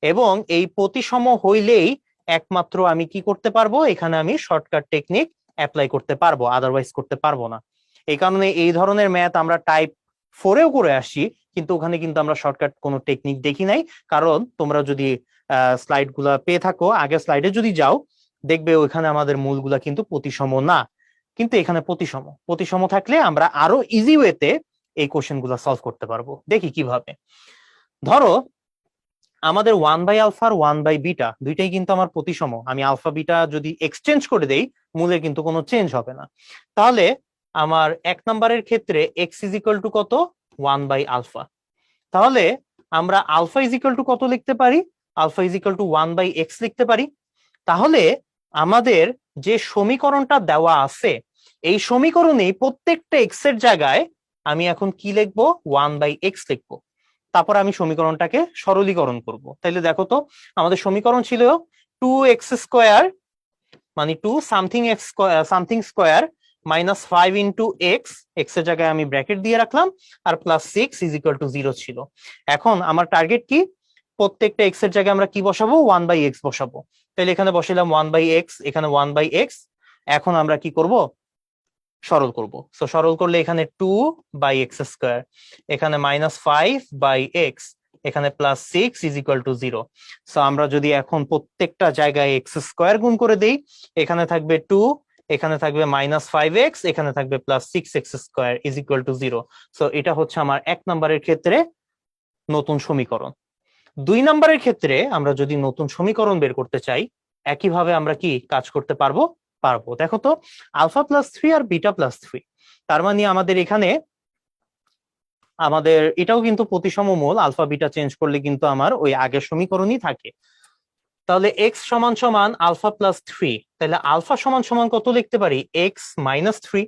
এবং এই প্রতিসম হইলেই একমাত্র আমি কি করতে পারবো, এখানে আমি শর্টকাট টেকনিক অ্যাপ্লাই করতে পারবো, আদারওয়াইজ করতে পারবো না। এই কারণে এই ধরনের ম্যাথ আমরা টাইপ 4-এও করে আসি, কিন্তু ওখানে কিন্তু আমরা শর্টকাট কোনো টেকনিক দেখি নাই। কারণ তোমরা যদি স্লাইড গুলা পেয়ে থাকো, আগের স্লাইডে যদি যাও দেখবে ওইখানে আমাদের মূলগুলা কিন্তু প্রতিসম না, কিন্তু এখানে প্রতিসম। প্রতিসম থাকলে আমরা আরো ইজি ওয়েতে এই কোশ্চেন গুলা সলভ করতে পারবো। দেখি কিভাবে। ধরো আমাদের 1/α আর 1/β দুইটাই কিন্তু আমার প্রতিসম। আমি আলফা বিটা যদি এক্সচেঞ্জ করে দেই, মূলের কিন্তু কোনো চেঞ্জ হবে না। তাহলে আমার 1 নম্বরের ক্ষেত্রে x = কত, 1/α। তাহলে আমরা আলফা = কত লিখতে পারি, আলফা = 1/x লিখতে পারি। তাহলে আমাদের যে সমীকরণটা দেওয়া আছে, এই সমীকরণে প্রত্যেকটা x এর জায়গায় আমি এখন কি লিখবো, 1/x লিখবো। তারপর আমি সমীকরণটাকে সরলীকরণ করব। তাইলে দেখো তো, আমাদের সমীকরণ ছিল 2x² মানে 2 something x something square -5 × x, x এর জায়গায় আমি ব্র্যাকেট দিয়ে রাখলাম, আর +6 = 0 ছিল। এখন আমার টার্গেট কি, প্রত্যেকটা x এর জায়গায় আমরা কি বসাবো, 1/x বসাবো। তাহলে এখানে বসাইলাম 1/x, এখানে 1/x। এখন আমরা কি করব, সরল করব। সো সরল করলে এখানে 2/x², এখানে -5/x, এখানে +6 = 0। সো আমরা যদি এখন প্রত্যেকটা জায়গায় x² গুণ করে দেই, এখানে থাকবে 2, এখানে থাকবে -5x, এখানে থাকবে +6x² = 0। সো এটা হচ্ছে আমার 1 নম্বরের ক্ষেত্রে নতুন সমীকরণ। 2 নম্বরের ক্ষেত্রে আমরা যদি নতুন সমীকরণ বের করতে চাই, একইভাবে আমরা কি কাজ করতে পারবো, পারবো। দেখো তো, আলফা +3 আর বিটা +3, তার মানে আমাদের এখানে আমাদের এটাও কিন্তু প্রতিসম মূল। আলফা বিটা চেঞ্জ করলে কিন্তু আমার ওই আগের সমীকরণই থাকে। তাহলে x = আলফা +3, তাহলে আলফা = কত লিখতে পারি, x - 3।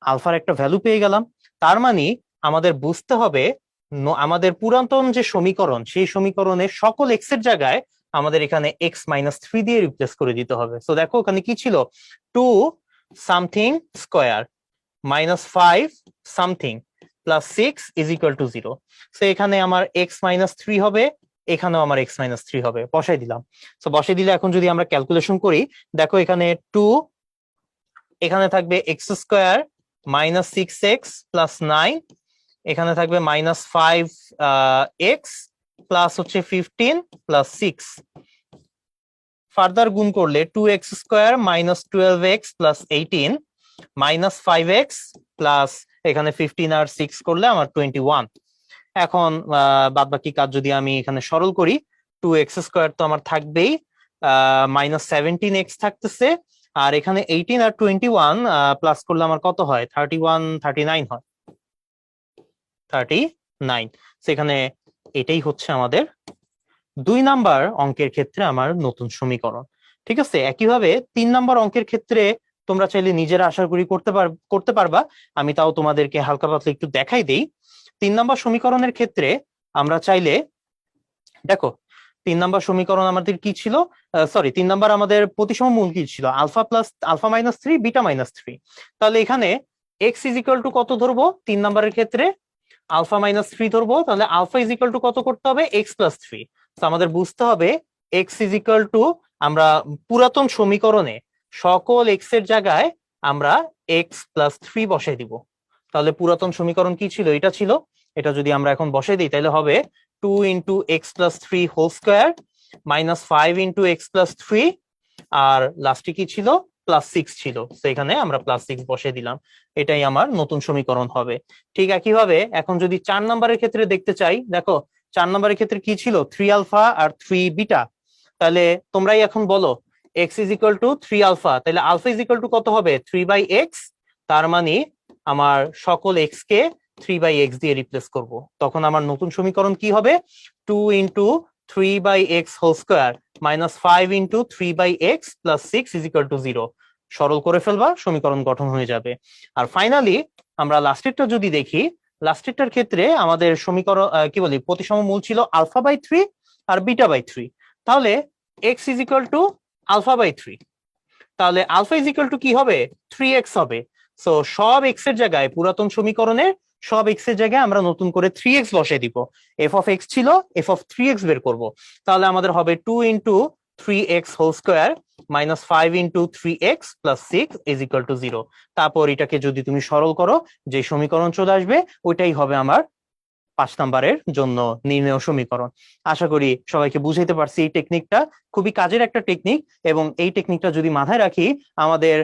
আলফার একটা ভ্যালু পেয়ে গেলাম। তার মানে আমাদের বুঝতে হবে আমাদের পুরাতন যে সমীকরণ, সেই সমীকরণের সকল x এর জায়গায় আমাদের এখানে x - 3 দিয়ে রিপ্লেস করে দিতে হবে। তো দেখো ওখানে কি ছিল, 2 সামথিং স্কোয়ার -5 সামথিং +6 = 0। সো এখানে আমার x - 3 হবে, এখানেও আমার x - 3 হবে, বসাই দিলাম। সো বসাই দিলে এখন যদি আমরা ক্যালকুলেশন করি, দেখো এখানে 2, এখানে থাকবে x² -6x + 9, এখানে থাকবে -5x প্লাস হচ্ছে 15 + 6। ফার্দার গুণ করলে 2x² -12x + 18 -5x প্লাস এখানে 15 আর 6 করলে আমার 21। এখন বাদ বাকি কাজ যদি আমি এখানে সরল করি, 2x² তো আমার থাকবেই, -17x থাকতেছে, আর এখানে 18 আর 21 প্লাস করলে আমার কত হয়, 31 39 হয়, 39। সেখানে এটাই হচ্ছে আমাদের 2 নাম্বার অঙ্কের ক্ষেত্রে আমার নতুন সমীকরণ। ঠিক আছে, একইভাবে 3 নাম্বার অঙ্কের ক্ষেত্রে তোমরা চাইলে নিজেরা আশা করি করতে পারবা। আমি তাও তোমাদেরকে হালকা পাতলা একটু দেখাই দেই। 3 নাম্বার সমীকরণের ক্ষেত্রে আমরা চাইলে, দেখো 3 নাম্বার সমীকরণ আমাদের কি ছিল, সরি 3 নাম্বার আমাদের প্রতিসম মূল কি ছিল, আলফা -3 বিটা -3। তাহলে এখানে x = কত ধরবো, 3 নাম্বারের ক্ষেত্রে আলফা -3 ধরবো। তাহলে আলফা = কত করতে হবে, x + 3। তো আমাদের বুঝতে হবে x = আমরা পুরাতন সমীকরণে সকল x এর জায়গায় আমরা x + 3 বসাই দিব। তাহলে পুরাতন সমীকরণ কি ছিল, এটা ছিল। এটা যদি আমরা এখন বসাই দিই, তাহলে হবে 2 × x + 3 হোল স্কোয়ার -5 × x + 3 আর লাস্টে কি ছিল, +6 ছিল, তো এখানে আমরা +6 বসিয়ে দিলাম, এটাই আমার নতুন সমীকরণ হবে। ঠিক একইভাবে এখন যদি 4 নম্বরের ক্ষেত্রে দেখতে চাই, দেখো 4 নম্বরের ক্ষেত্রে কি ছিল, 3 আলফা আর 3 বিটা। তাহলে তোমরাই এখন বলো x is equal to 3 alpha, তাহলে আলফা ইজ ইকুয়াল টু কত হবে, 3/x। তার মানে আমার সকল x কে 3/x দিয়ে রিপ্লেস করব, তখন আমার নতুন সমীকরণ কি হবে, 2 into 3/x whole square minus 5 into 3/x plus 6 is equal to 0। সরল করে ফেলবা, সমীকরণ গঠন হয়ে যাবে। আর ফাইনালি আমরা লাস্টেরটা যদি দেখি, লাস্টেরটার ক্ষেত্রে আমাদের সমীকরণ কি বলি, প্রতিসম মূল ছিল α/3 আর β/3। তাহলে x ইজ ইকুয়াল টু α/3, তাহলে আলফা ইজ ইকুয়াল টু কি হবে, 3x হবে। সো সব x এর জায়গায়, পুরাতন সমীকরণের সব x এর জায়গায় আমরা নতুন করে 3x বসাই দিব। f(x) ছিল, f(3x) বের করব, তাহলে আমাদের হবে 2 into 3x whole square minus 5 into 3x plus 6 is equal to 0। তারপর এটাকে যদি তুমি সরল করো, যে সমীকরণ চলে আসবে ওইটাই হবে আমার 5 নাম্বারের জন্য নির্ণয় সমীকরণ। আশা করি সবাইকে বুঝাইতে পারছি। এই টেকনিকটা খুবই কাজের একটা টেকনিক, এবং এই টেকনিকটা যদি মাথায় রাখি, আমাদের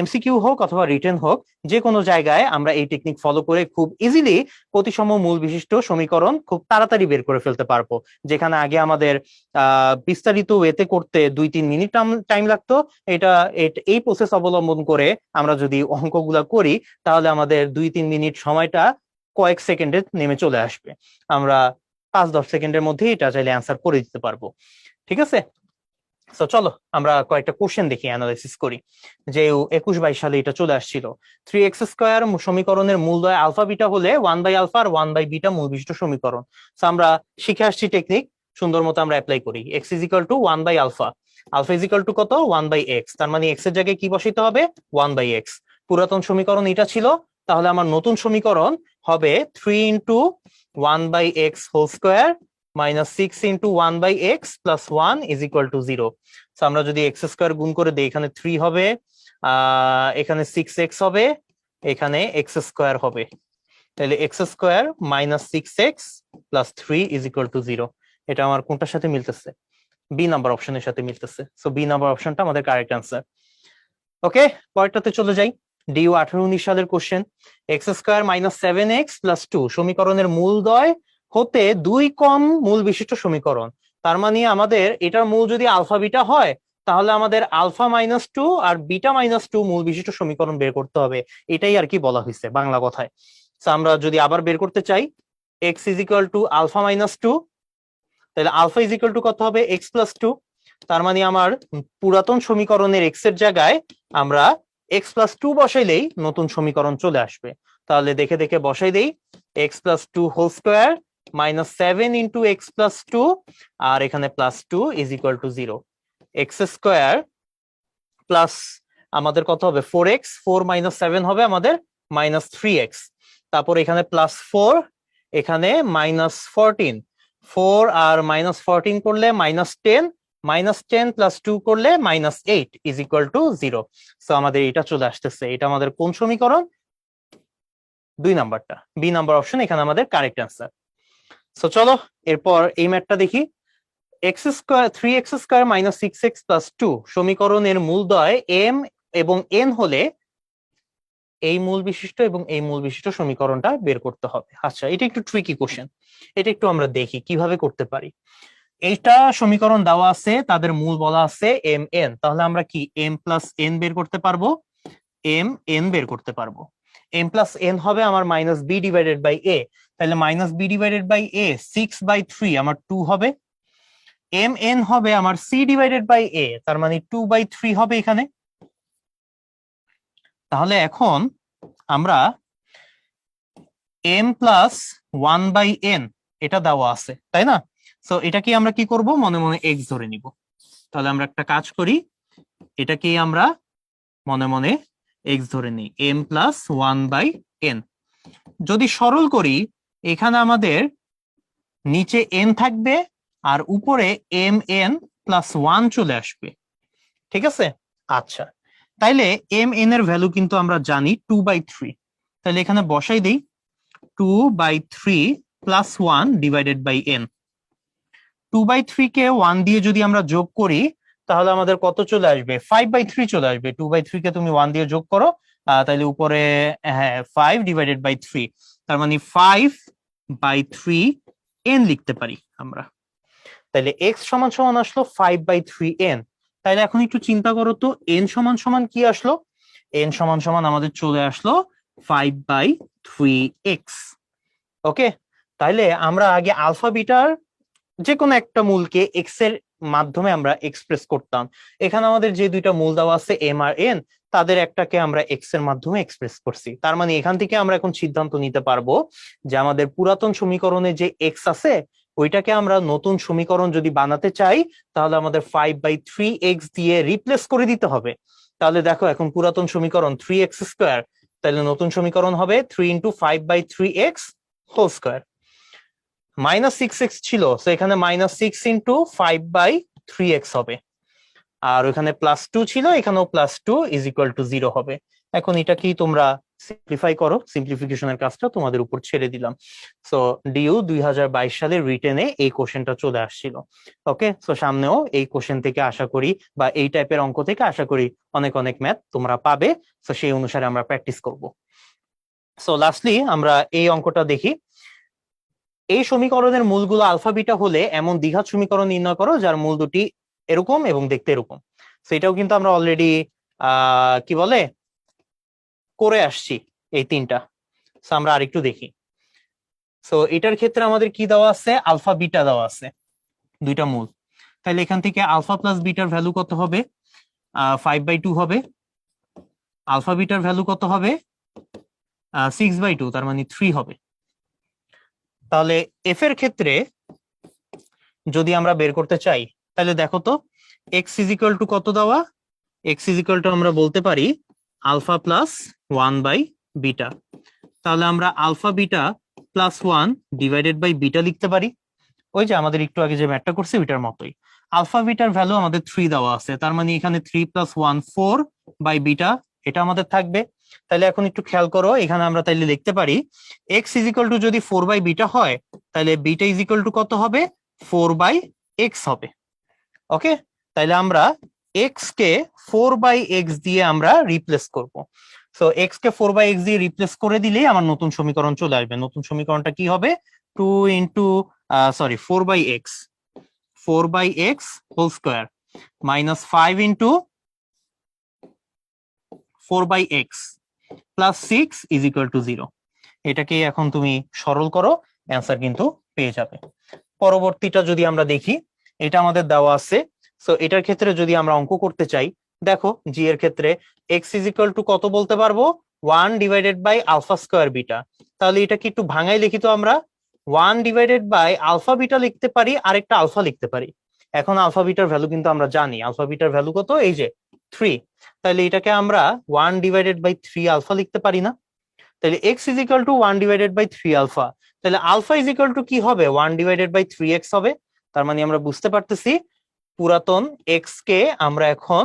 এমসিকিউ হোক অথবা রিটেন হোক, যে কোনো জায়গায় আমরা এই টেকনিক ফলো করে খুব ইজিলি প্রতিসম মূল বিশিষ্ট সমীকরণ খুব তাড়াতাড়ি বের করে ফেলতে পারবো। যেখানে আগে আমাদের বিস্তারিত ওয়েতে করতে 2-3 মিনিট টাইম লাগতো, এই প্রসেস অবলম্বন করে আমরা যদি অঙ্কগুলা করি, তাহলে আমাদের 2-3 মিনিট সময়টা কয়েক সেকেন্ডে নেমে চলে আসবে। আমরা 5-10 সেকেন্ডের মধ্যে এটা চাইলে অ্যান্সার করে দিতে পারবো। ঠিক আছে, তো চলো আমরা কয়েকটা কোশ্চেন দেখি, অ্যানালাইসিস করি। যে 21-22 সালে এটা চলে আসছিল, 3x স্কোয়ার সমীকরণের মূলদ্বয় আলফা বিটা হলে 1/আলফা আর 1/বিটা মূল বিশিষ্ট সমীকরণ। তো আমরা শিখে আসছি টেকনিক, সুন্দর মতো আমরা অ্যাপ্লাই করি। x is equal to one by alpha, alpha is equal to কত, 1/x, তার মানে x এর জায়গায় কি বসাইতে হবে, 1/x। পুরাতন সমীকরণ এটা ছিল, তাহলে আমার নতুন সমীকরণ হবে 3 into 1/x whole square minus 6 into 1/x plus 1 is equal to 0। আমরা যদি x স্কোয়ার গুণ করে দিই, এখানে 3 হবে, এখানে 6x হবে, এখানে x স্কোয়ার হবে, তাহলে x square minus 6x plus 3 is equal to 0। এটা আমার কোনটার সাথে মিলতেছে, বি নাম্বার অপশনের সাথে মিলতেছে। সো বি নাম্বার অপশনটা আমাদের কারেক্ট অ্যান্সার। ওকে, পরেরটাতে চলে যাই। ডিউ 18-19 সালের question, x square minus 7x plus 2 সমীকরণের মূলদ্বয় হতে 2 কম মূল বিশিষ্ট সমীকরণ। তার মানে আমাদের এটার মূল যদি আলফা বিটা হয়, তাহলে আমাদের α-2 আর β-2 মূল বিশিষ্ট সমীকরণ বের করতে হবে। এটাই আর কি বলা হয়েছে বাংলা কথায়। আমরা যদি আবার বের করতে চাই, x ইজ ইকুয়াল টু α-2, তাহলে আলফা ইজ ইকুয়াল টু কত হবে, x প্লাস 2। তার মানে আমার পুরাতন সমীকরণের x এর জায়গায় আমরা x প্লাস 2 বসাইলেই নতুন সমীকরণ চলে আসবে। তাহলে দেখে দেখে বসাই দেই, x plus 2 whole square minus 7 into x plus 2, আর এখানে plus 2 is equal to 0। X square plus আমাদের কত হবে, 4x, 4 মাইনাস 7 হবে আমাদের মাইনাস 3x, তারপর এখানে প্লাস 4, এখানে মাইনাস 14, 4 আর মাইনাস 14 করলে মাইনাস 10, মাইনাস 10 প্লাস 2 করলে minus 8 is equal to 0। So আমাদের এটা চলে আসতেছে, এটা আমাদের কোন সমীকরণ, 2 নাম্বারটা, বি নাম্বার অপশন এখানে আমাদের কারেক্ট অ্যান্সার। সো চলো এরপর এই ম্যাথটা দেখি। X square 3x square minus 6x plus 2 সমীকরণের মূলদ্বয় m এবং n হলে এই মূল বিশিষ্ট এবং এই মূল বিশিষ্ট সমীকরণটা বের করতে হবে। আচ্ছা, এটা একটু ট্রিকি কোশ্চেন, এটা একটু আমরা দেখি কিভাবে করতে পারি। এইটা সমীকরণ দেওয়া আছে, তাদের মূল বলা আছে m n, তাহলে আমরা কি m প্লাস n বের করতে পারবো, m n বের করতে পারবো। m প্লাস n হবে আমার minus b divided by a, তাহলে minus b divided by a 6/3 আমার 2 হবে, m n হবে আমার c ডিভাইডেড বাই a, তার মানে 2/3 হবে এখানে। তাহলে এখন আমরা m প্লাস 1/n এটা দেওয়া আছে, তাই না? সো এটাকে আমরা কি করব, মনে মনে x ধরে নিব। তাহলে আমরা একটা কাজ করি, এটাকে আমরা মনে মনে x ধরে নিই, m প্লাস 1/n। যদি সরল করি, এখানে আমাদের নিচে n থাকবে আর উপরে m n প্লাস 1 চলে আসবে। ঠিক আছে, আচ্ছা, তাইলে m n এর ভ্যালু কিন্তু আমরা জানি 2/3, তাহলে এখানে বসাই দিই 2/3 প্লাস 1 ডিভাইডেড বাই n। 2/3 কে 1 দিয়ে যদি আমরা যোগ করি, তাহলে আমাদের কত চলে আসবে? 5/3 চলে আসবে। 2/3 কে তুমি 1 দিয়ে যোগ করো, তাহলে উপরে হ্যাঁ 5/3, তার মানে 5/3 n লিখতে পারি আমরা। তাহলে x সমান সমান আসলো 5/3n। তাহলে এখন একটু চিন্তা করো তো, n সমান সমান কি আসলো? n সমান সমান আমাদের চলে আসলো 5/3x। ওকে, তাহলে আমরা আগে আলফা বিটার যে কোনো একটা মূলকে এক্স এর মাধ্যমে আমরা এক্সপ্রেস করতাম। এখানে আমাদের যে দুইটা মূল দেওয়া আছে এম আর এন, তাদের একটাকে আমরা এক্স এর মাধ্যমে এক্সপ্রেস করছি। তার মানে এখান থেকে আমরা এখন সিদ্ধান্ত নিতে পারবো যে আমাদের পুরাতন সমীকরণে যে এক্স আছে ওইটাকে আমরা নতুন সমীকরণ যদি বানাতে চাই তাহলে আমাদের 5/3x দিয়ে রিপ্লেস করে দিতে হবে। তাহলে দেখো এখন পুরাতন সমীকরণ 3x², তাহলে নতুন সমীকরণ হবে 3 × 5/3x হোল স্কোয়ার। -6x ছিল, তো এখানে -6 × 5/3x হবে। আর ওখানে +2 ছিল, এখানেও +2 = 0 হবে। এখন এটা কি তোমরা সিম্পলিফাই করো, সিম্পলিফিকেশনের কাজটা তোমাদের উপর ছেড়ে দিলাম। সো ডিইউ 2022 সালের রিটেনে এই কোশ্চেনটা চলে আসছিল। ওকে, সো সামনেও এই কোশ্চেন থেকে আশা করি বা এই টাইপের অঙ্ক থেকে আশা করি অনেক অনেক ম্যাথ তোমরা পাবে। সো সেই অনুসারে আমরা প্র্যাকটিস করব। সো লাস্টলি আমরা এই অঙ্কটা দেখি। এই সমীকরণের মূলগুলো আলফা বিটা হলে এমন দ্বিঘাত সমীকরণ নির্ণয় করো যার মূল দুটি এরকম এবং দেখতে এরকম। সেটাও কিন্তু আমরা অলরেডি কি বলে করে আসছি এই তিনটা। সো আমরা আরেকটু দেখি। সো এটার ক্ষেত্রে আমাদের কি দেওয়া আছে? আলফা বিটা দেওয়া আছে, দুইটা মূল। তাহলে এখান থেকে আলফা প্লাস বিটার ভ্যালু কত হবে? 5/2 হবে। আলফা বিটার ভ্যালু কত হবে? 6/2, তার মানে 3 হবে। তাহলে এফ এর ক্ষেত্রে যদি আমরা বের করতে চাই তাহলে দেখো তো, এক্স ইজ ইকুয়াল টু কত দেওয়া? এক্স ইজ ইকুয়াল টু আমরা বলতে পারি আলফা প্লাস 1/বিটা। তাহলে আমরা alpha beta plus 1 divided by beta লিখতে পারি। ওই যে আমাদের একটু আগে যে ম্যাথটা করছি ওইটার মতোই। আলফা বিটার ভ্যালু আমাদের 3 দেওয়া আছে, তার মানে এখানে 3 + 1 4/বিটা এটা আমাদের থাকবে। তাহলে এখন একটু খেয়াল করো, এখানে আমরা তাইলে লিখতে পারি এক্স ইজ ইকুয়াল টু যদি 4/বিটা হয় তাহলে বিটা ইজ ইকুয়াল টু কত হবে? 4/x হবে। ওকে, তাইলে আমরা এক্স কে 4/x দিয়ে আমরা রিপ্লেস করব। সো এক্স কে 4/x দিয়ে রিপ্লেস করে দিলেই আমার নতুন সমীকরণ চলে আসবে। নতুন সমীকরণটা কি হবে? 2 into 4/x whole square -5 into 4/x plus 6 = 0। এটাকে এখন তুমি সরল করো, অ্যান্সার কিন্তু পেয়ে যাবে। পরবর্তীটা যদি আমরা দেখি, এটা আমাদের দেওয়া আছে। সো এটার ক্ষেত্রে যদি আমরা অঙ্ক করতে চাই, দেখো জি এর ক্ষেত্রে x = কত বলতে পারবো? 1 divided by alpha square beta. তাহলে এটা কি একটু ভাঙাই লিখি তো আমরা? 1 ডিভাইডেড বাই আলফা বিটা লিখতে পারি, আরেকটা আলফা লিখতে পারি। এখন আলফা বিটার ভ্যালু কিন্তু আমরা জানি, আলফা বিটার ভ্যালু কত? এই যে 3। তাহলে এটাকে আমরা 1 ডিভাইডেড বাই 3 আলফা লিখতে পারি না? তাহলে x = 1 ডিভাইডেড বাই 3 আলফা। তাহলে আলফা = কি হবে? 1 ডিভাইডেড বাই 3x হবে। তার মানে আমরা বুঝতে পারতেছি পুরাতন x কে আমরা এখন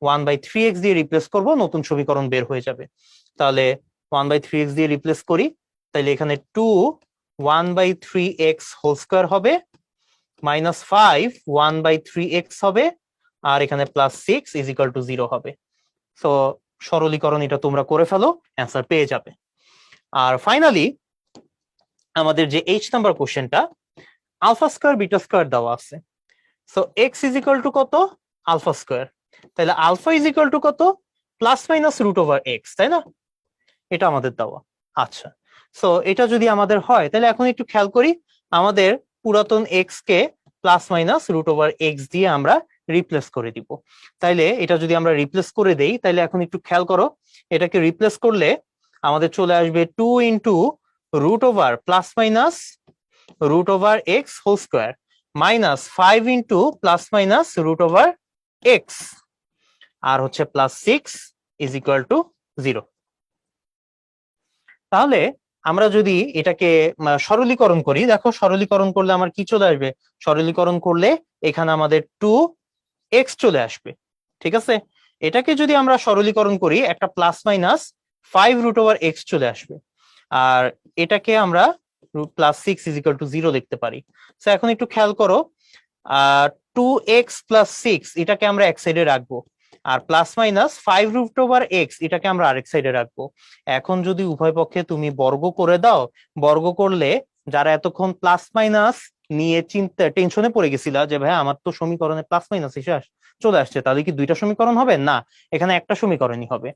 1/3x দিয়ে রিপ্লেস করব, নতুন সমীকরণ বের হয়ে যাবে। তাহলে 1/3x দিয়ে রিপ্লেস করি, তাহলে এখানে 2 1/3x হোল স্কোয়ার হবে, -5 1/3x হবে, আর এখানে +6 = 0 হবে। সো সরলীকরণ এটা তোমরা করে ফেলো, অ্যান্সার পেয়ে যাবে। আর ফাইনালি আমাদের যে এইচ নাম্বার কোশ্চেনটা, আলফা স্কোয়ার বিটা স্কোয়ার দেওয়া আছে। সো এক্স = কত? Alpha square. তাহলে আলফা = কত? ±√/x, তাই না? এটা আমাদের দেওয়া। আচ্ছা, সো এটা যদি আমাদের হয় তাহলে এখন একটু খেয়াল করি, আমাদের পুরাতন এক্স কে ±√/x দিয়ে আমরা রিপ্লেস করে দিব। তাইলে এটা যদি আমরা রিপ্লেস করে দেই তাহলে এখন একটু খেয়াল করো, এটাকে রিপ্লেস করলে আমাদের চলে আসবে 2 into √+√/x whole square -5 into ±√/x আর হচ্ছে +6 = 0। তাহলে আমরা যদি এটাকে সরলীকরণ করি, দেখো সরলীকরণ করলে আমার কি চলে আসবে? সরলীকরণ করলে এখানে আমাদের 2x চলে আসবে। ঠিক আছে, এটাকে যদি আমরা সরলীকরণ করি একটা ±5√/x চলে আসবে, আর এটাকে আমরা +6 = 0 লিখতে পারি। তো এখন একটু খেয়াল করো, 2x+6 এটাকে আমরা এক সাইডে রাখবো, আর +-5√x এটাকে আমরা আরেক সাইডে রাখবো। এখন যদি উভয় পক্ষে তুমি বর্গ করে দাও, বর্গ করলে যারা এতক্ষণ প্লাস মাইনাস নিয়ে টেনশনে পড়ে গেছিলা যে ভাই আমার তো সমীকরণে প্লাস মাইনাস এসে চলে আসছে, তাহলে কি দুইটা সমীকরণ হবে? না, এখানে একটা সমীকরণই হবে।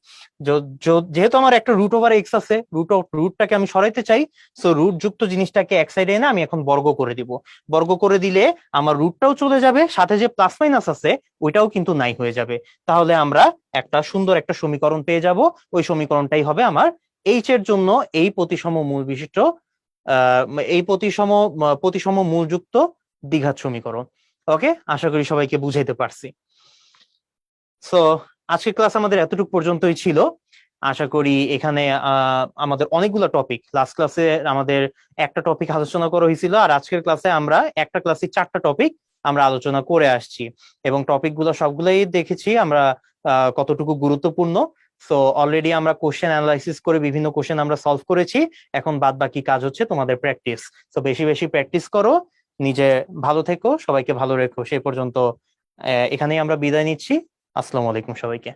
যেহেতু আমার একটা √x আছে, রুটটাকে আমি সরাইতে চাই, সো রুট যুক্ত জিনিসটাকে এক সাইডে এনে আমি এখন বর্গ করে দিব। বর্গ করে দিলে আমার রুটটাও চলে যাবে, সাথে যে প্লাস মাইনাস আছে ওইটাও কিন্তু নাই হয়ে যাবে। তাহলে আমরা একটা সুন্দর একটা সমীকরণ পেয়ে যাব। ওই সমীকরণটাই হবে আমার এইচ এর জন্য এই প্রতিসম মূল বিশিষ্ট এই প্রতিসম মূলযুক্ত দ্বিঘাত সমীকরণ। ওকে, আশা করি সবাইকে বুঝাইতে পারছি। সো আজকের ক্লাস আমাদের এতটুকু পর্যন্তই ছিল। আশা করি এখানে আমাদের অনেকগুলো টপিক, লাস্ট ক্লাসে আমাদের একটা টপিক আলোচনা করা হয়েছিল, আর আজকের ক্লাসে আমরা একটা ক্লাসে 4টা টপিক আমরা আলোচনা করে আসছি, এবং টপিকগুলো সবগুলোই দেখেছি আমরা কতটুকু গুরুত্বপূর্ণ। সো অলরেডি আমরা কোশ্চেন অ্যানালাইসিস করে বিভিন্ন কোশ্চেন আমরা সলভ করেছি, এখন বাদ বাকি কাজ হচ্ছে তোমাদের প্র্যাকটিস। সো বেশি বেশি প্র্যাকটিস করো, নিজে ভালো থেকো, সবাইকে ভালো রেখো। সেই পর্যন্ত এখানেই আমরা বিদায় নিচ্ছি। আসসালামু আলাইকুম সবাইকে।